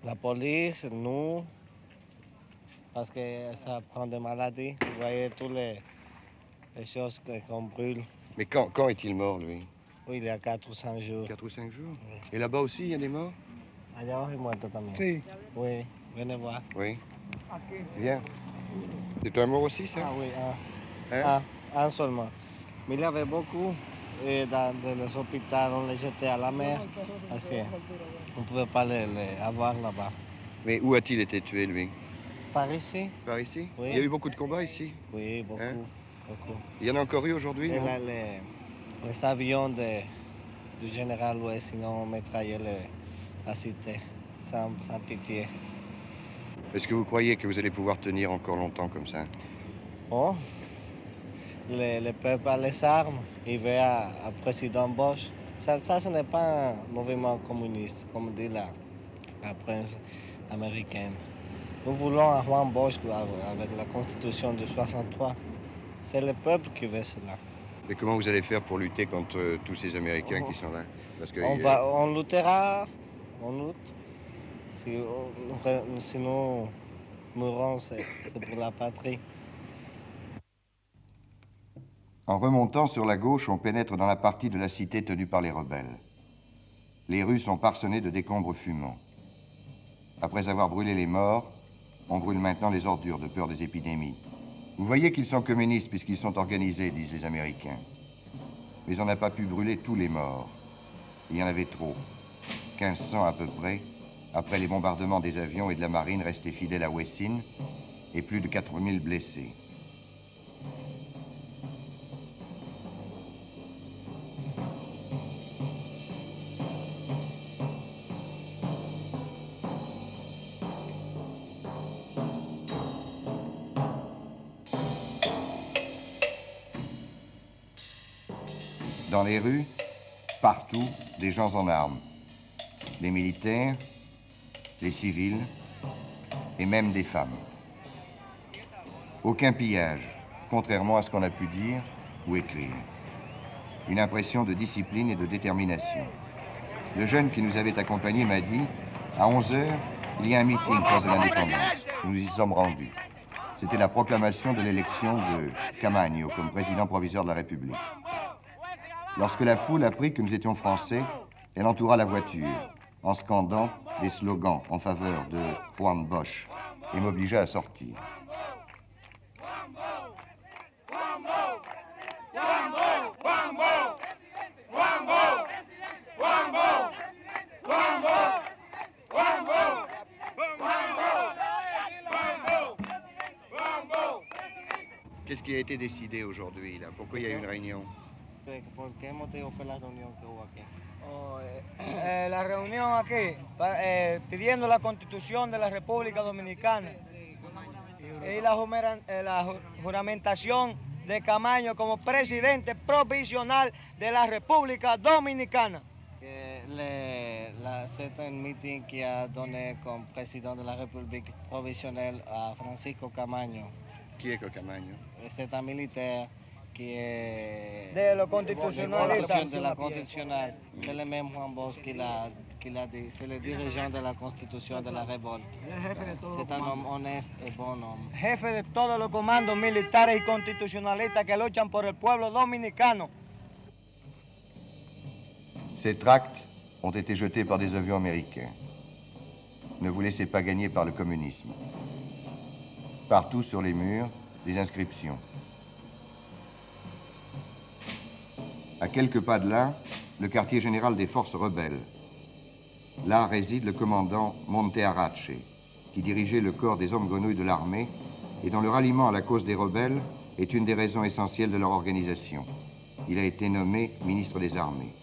La police, nous, parce que ça prend des maladies. Vous voyez toutes les choses qu'on brûle.
Mais quand est-il mort, lui?
Oui, il y a 4 ou 5 jours.
4 ou 5 jours? Et là-bas aussi, il y a des morts?
Allá abajo hay muertos también.
Si.
Oui, venez voir.
Oui. Bien. C'est un mort aussi, ça?
Ah oui,
Hein?
un seulement. Mais il y avait beaucoup. Et dans les hôpitaux, on les jetait à la mer parce qu'on ne pouvait pas les avoir là-bas.
Mais où a-t-il été tué, lui?
Par ici?
Par ici?
Oui.
Il y a eu beaucoup de combats ici?
Oui, beaucoup.
Hein?
Beaucoup.
Il y en a encore eu aujourd'hui?
Et
non?
là, les avions du général Ouest, sinon on mitraillait la cité, sans pitié.
Est-ce que vous croyez que vous allez pouvoir tenir encore longtemps comme ça?
Oh, le peuple a les armes, il veut à président Bosch. Ça, ce n'est pas un mouvement communiste, comme dit la presse américaine. Nous voulons un Juan Bosch avec la constitution de 63. C'est le peuple qui veut cela.
Mais comment vous allez faire pour lutter contre tous ces Américains qui sont là? Parce que,
On luttera, on lutte. Si nous mourons, c'est pour la patrie.
En remontant sur la gauche, on pénètre dans la partie de la cité tenue par les rebelles. Les rues sont parsemées de décombres fumants. Après avoir brûlé les morts, on brûle maintenant les ordures de peur des épidémies. Vous voyez qu'ils sont communistes puisqu'ils sont organisés, disent les Américains. Mais on n'a pas pu brûler tous les morts. Il y en avait trop. 1500 à peu près, après les bombardements des avions et de la marine restés fidèles à Wessine, et plus de 4000 blessés. Dans les rues, partout, des gens en armes. Des militaires, des civils et même des femmes. Aucun pillage, contrairement à ce qu'on a pu dire ou écrire. Une impression de discipline et de détermination. Le jeune qui nous avait accompagnés m'a dit, à 11 h, il y a un meeting place de l'Indépendance. Nous y sommes rendus. C'était la proclamation de l'élection de Camaño comme président provisoire de la République. Lorsque la foule apprit que nous étions français, elle entoura la voiture en scandant des slogans en faveur de Juan Bosch et m'obligea à sortir. Qu'est-ce qui a été décidé aujourd'hui, là? Pourquoi il y a eu une réunion?
¿Por qué motivo fue la reunión que hubo aquí?
La reunión aquí, pidiendo la constitución de la República Dominicana y la juramentación de Camaño como presidente provisional de la República Dominicana.
C'est un meeting qui a donné comme président de la République provisionnelle à Francisco Camaño.
Qui est Camaño?
C'est un militaire qui est
de lo constitucional.
De la constitutionnelle. C'est le même Juan Bosch qui l'a dit. C'est le dirigeant de la constitution de la révolte. C'est un homme honnête et bon homme.
Jefe de todos los comandos militares y constitucionalistas que luchan por el pueblo dominicano.
Ces tracts ont été jetés par des avions américains. Ne vous laissez pas gagner par le communisme. Partout sur les murs, des inscriptions. À quelques pas de là, le quartier général des forces rebelles. Là réside le commandant Monte Arache, qui dirigeait le corps des hommes grenouilles de l'armée et dont le ralliement à la cause des rebelles est une des raisons essentielles de leur organisation. Il a été nommé ministre des Armées.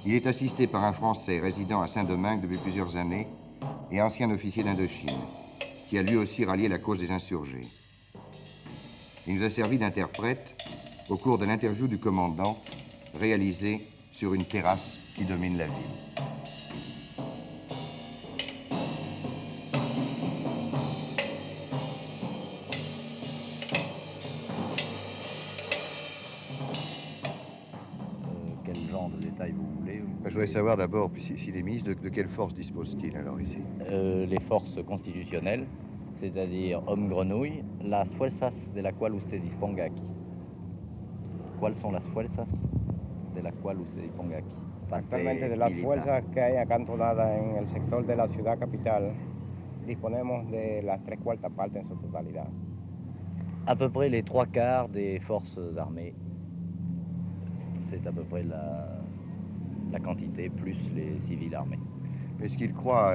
Il est assisté par un Français résidant à Saint-Domingue depuis plusieurs années et ancien officier d'Indochine, qui a lui aussi rallié la cause des insurgés. Il nous a servi d'interprète au cours de l'interview du commandant réalisée sur une terrasse qui domine la ville.
Quel genre de détails vous voulez?
Je voudrais savoir d'abord si les ministres, de quelle force disposent-ils alors ici?
Les forces constitutionnelles, c'est-à-dire hommes grenouilles, las fuerzas de la cual usted disponga aquí. ¿Cuáles son las fuerzas de la cual usted disponga aquí?
Actualmente de las fuerzas que hay acá entonadas en el sector de la ciudad capital, disponemos de las 3/4 partes en su totalidad.
À peu près les 3/4 des forces armées. C'est à peu près la quantité, plus les civils armés.
Est-ce qu'il croit,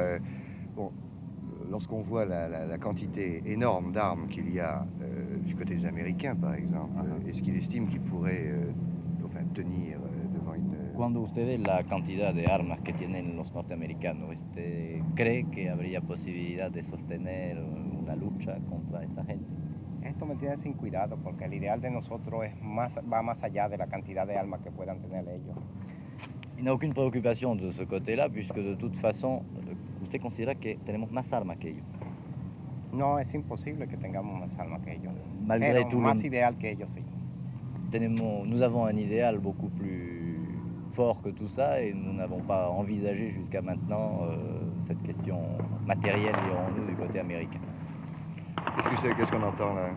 lorsqu'on voit la quantité énorme d'armes qu'il y a du côté des Américains, par exemple, est-ce qu'il estime qu'il pourrait tenir devant une...
Cuando usted ve la cantidad de armas que tienen los norteamericanos, ¿usted cree que habría posibilidad de sostener una lucha contra esa gente?
Esto me tiene sin cuidado porque el ideal de nosotros va más allá de la cantidad de armas que puedan tener ellos.
Il n'a aucune préoccupation de ce côté-là, puisque de toute façon, usted considera que tenemos más armas que ellos.
No, es imposible que tengamos más armas que ellos.
Malgré
pero
tout,
más ideal que ellos, sí.
Nous avons un idéal beaucoup plus fort que tout ça, et nous n'avons pas envisagé jusqu'à maintenant cette question matérielle, dirons-nous, du côté américain.
Qu'est-ce qu'on entend là?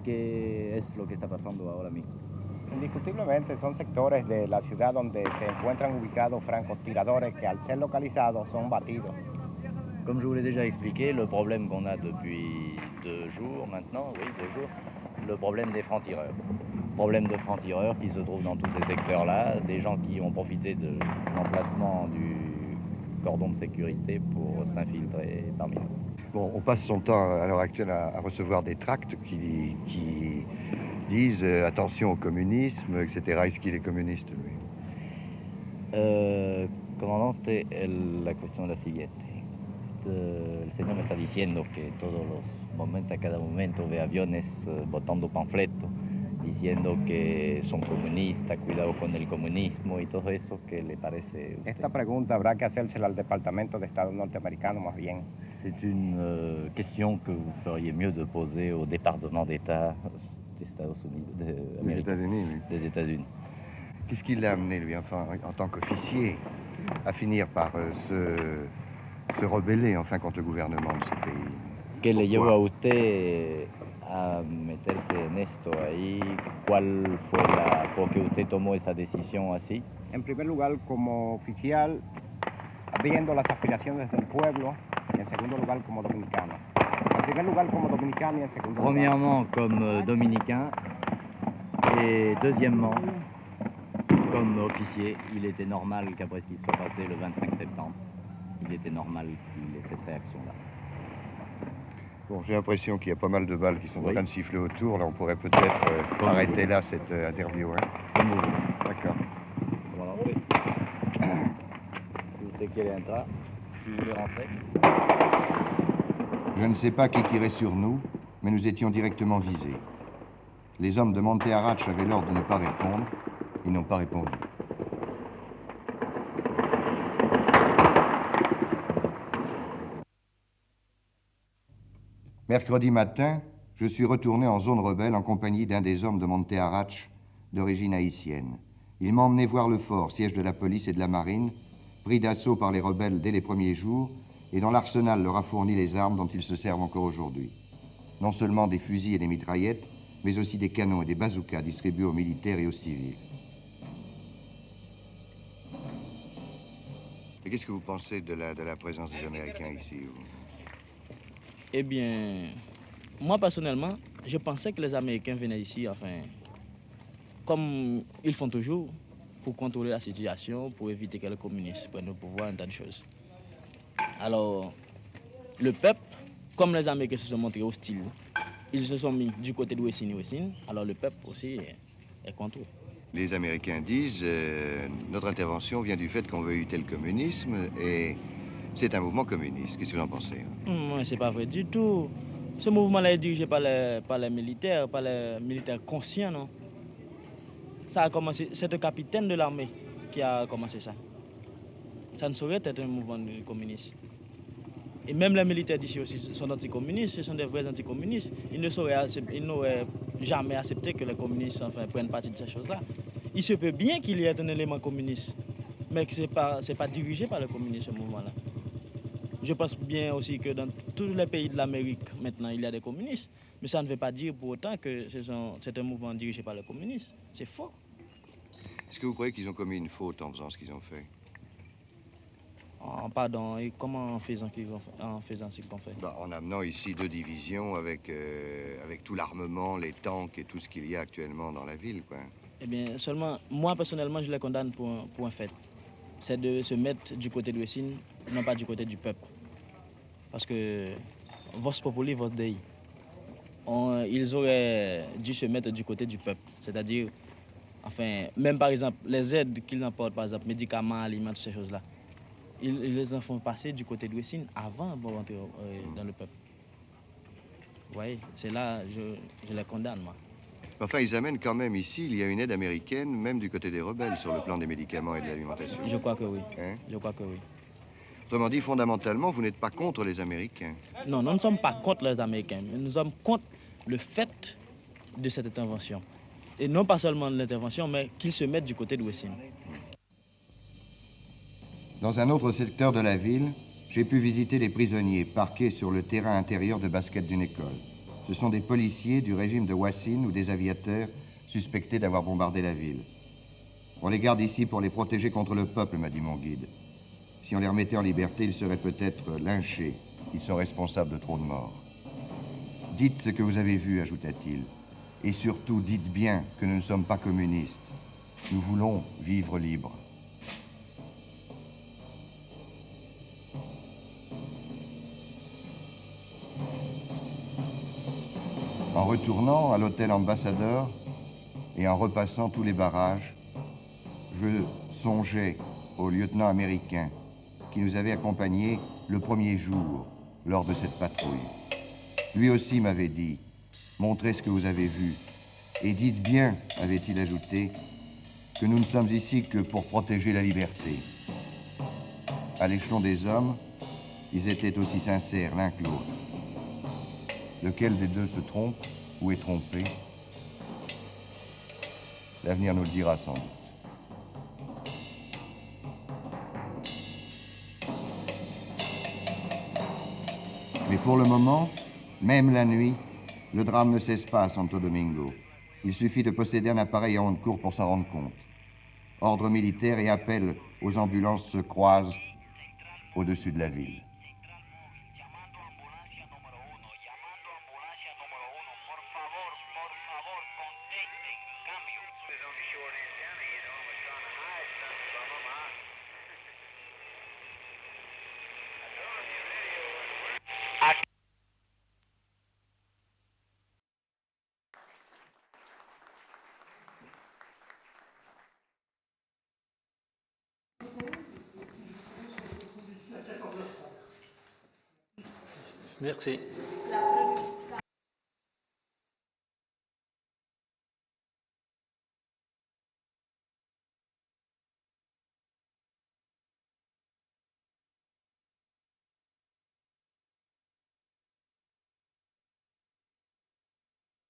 ¿Qué es lo que está pasando ahora mismo?
Indiscutiblemente son sectores de la ciudad donde se encuentran ubicados francotiradores que al ser localizados son batidos.
Comme je vous l'ai déjà expliqué, le problème qu'on a depuis 2 jours maintenant, le problème des francs-tireurs. Problème de francs-tireurs qui se trouvent dans tous ces secteurs-là, des gens qui ont profité de l'emplacement du cordon de sécurité pour s'infiltrer parmi nous.
Bon, on passe son temps à l'heure actuelle à recevoir des tracts qui disent attention au communisme, etc. Est-ce qu'il est communiste, lui?
Comandante, la cuestión es la siguiente. El señor me está diciendo que todos los momentos, a cada momento ve aviones botando panfletos diciendo que son comunistas, cuidado con el comunismo y todo eso, ¿qué le parece?
Esta pregunta habrá que hacérsela al Departamento de Estado norteamericano más bien.
C'est une question que vous feriez mieux de poser au département d'État des États-Unis.
Des États-Unis, oui.
Des États-Unis.
Qu'est-ce qui l'a amené, lui, enfin, en tant qu'officier, à finir par se rebeller, enfin, contre le gouvernement de ce pays?
¿Qué le llevó a usted a meterse en esto ahí? ¿Cuál fue por qué usted tomó esa decisión así?
En primer lugar, como oficial, viendo las aspiraciones del pueblo, y en segundo lugar, como dominicano. En primer lugar, como dominicano y en segundo lugar.
Premièrement, comme dominicain, et deuxièmement, comme officier, il était normal qu'après ce qui soit passé le 25 septembre, il était normal qu'il ait cette réaction-là.
Bon, j'ai l'impression qu'il y a pas mal de balles qui sont en train de siffler autour. Là, on pourrait peut-être arrêter là cette interview. Hein.
Comme vous voulez.
D'accord.
Voilà, oui. Si vous quiere entrar, si vous voulez rentrer.
Je ne sais pas qui tirait sur nous, mais nous étions directement visés. Les hommes de Monte Arach avaient l'ordre de ne pas répondre. Ils n'ont pas répondu. Mercredi matin, je suis retourné en zone rebelle en compagnie d'un des hommes de Monte Arach d'origine haïtienne. Il m'a emmené voir le fort, siège de la police et de la marine, pris d'assaut par les rebelles dès les premiers jours, et dont l'arsenal leur a fourni les armes dont ils se servent encore aujourd'hui. Non seulement des fusils et des mitraillettes, mais aussi des canons et des bazookas distribués aux militaires et aux civils. Et qu'est-ce que vous pensez de la présence des Américains ici?
Eh bien, moi personnellement, je pensais que les Américains venaient ici, enfin, comme ils font toujours, pour contrôler la situation, pour éviter que les communistes prennent le pouvoir, un tas de choses. Alors, le peuple, comme les Américains se sont montrés hostiles, ils se sont mis du côté de Wessine, alors le peuple aussi est contre eux.
Les Américains disent notre intervention vient du fait qu'on veut lutter le communisme et c'est un mouvement communiste. Qu'est-ce que vous en pensez?
C'est pas vrai du tout. Ce mouvement-là est dirigé par les militaires conscients, non? Ça a commencé, c'est le capitaine de l'armée qui a commencé ça. Ça ne saurait être un mouvement communiste. Et même les militaires d'ici aussi sont anticommunistes, ce sont des vrais anticommunistes. Ils n'auraient jamais accepté que les communistes prennent partie de ces choses-là. Il se peut bien qu'il y ait un élément communiste, mais que ce n'est pas dirigé par les communistes, ce mouvement-là. Je pense bien aussi que dans tous les pays de l'Amérique, maintenant, il y a des communistes, mais ça ne veut pas dire pour autant que c'est un mouvement dirigé par les communistes. C'est faux.
Est-ce que vous croyez qu'ils ont commis une faute en faisant ce qu'ils ont fait?
Pardon, et comment en faisant ce qu'ils ont fait?
En amenant ici 2 divisions avec tout l'armement, les tanks et tout ce qu'il y a actuellement dans la ville, quoi.
Eh bien, seulement, moi personnellement, je les condamne pour un fait. C'est de se mettre du côté de Wessine, non pas du côté du peuple. Parce que Vos Populi, Vos Dei, ils auraient dû se mettre du côté du peuple. C'est-à-dire, enfin, même par exemple, les aides qu'ils emportent, par exemple, médicaments, aliments, toutes ces choses-là, ils les en font passer du côté de Wessine avant de rentrer dans le peuple. Vous voyez, c'est là je les condamne, moi.
Enfin, ils amènent quand même ici, il y a une aide américaine, même du côté des rebelles, sur le plan des médicaments et de l'alimentation.
Je crois que oui. Hein? Je crois que oui.
Autrement dit, fondamentalement, vous n'êtes pas contre les Américains?
Non, nous ne sommes pas contre les Américains, mais nous sommes contre le fait de cette intervention. Et non pas seulement de l'intervention, mais qu'ils se mettent du côté de Wessine.
Dans un autre secteur de la ville, j'ai pu visiter les prisonniers parqués sur le terrain intérieur de basket d'une école. Ce sont des policiers du régime de Wassine ou des aviateurs suspectés d'avoir bombardé la ville. On les garde ici pour les protéger contre le peuple, m'a dit mon guide. Si on les remettait en liberté, ils seraient peut-être lynchés. Ils sont responsables de trop de morts. Dites ce que vous avez vu, ajouta-t-il. Et surtout, dites bien que nous ne sommes pas communistes. Nous voulons vivre libres. En retournant à l'hôtel Ambassadeur et en repassant tous les barrages, je songeais au lieutenant américain qui nous avait accompagnés le premier jour lors de cette patrouille. Lui aussi m'avait dit « Montrez ce que vous avez vu, Et dites bien, avait-il ajouté, que nous ne sommes ici que pour protéger la liberté. À l'échelon des hommes, ils étaient aussi sincères l'un que l'autre. Lequel des deux se trompe ou est trompé? L'avenir nous le dira sans doute. Mais pour le moment, même la nuit, le drame ne cesse pas à Santo Domingo. Il suffit de posséder un appareil à ondes courtes pour s'en rendre compte. Ordre militaire et appel aux ambulances se croisent au-dessus de la ville.
Merci.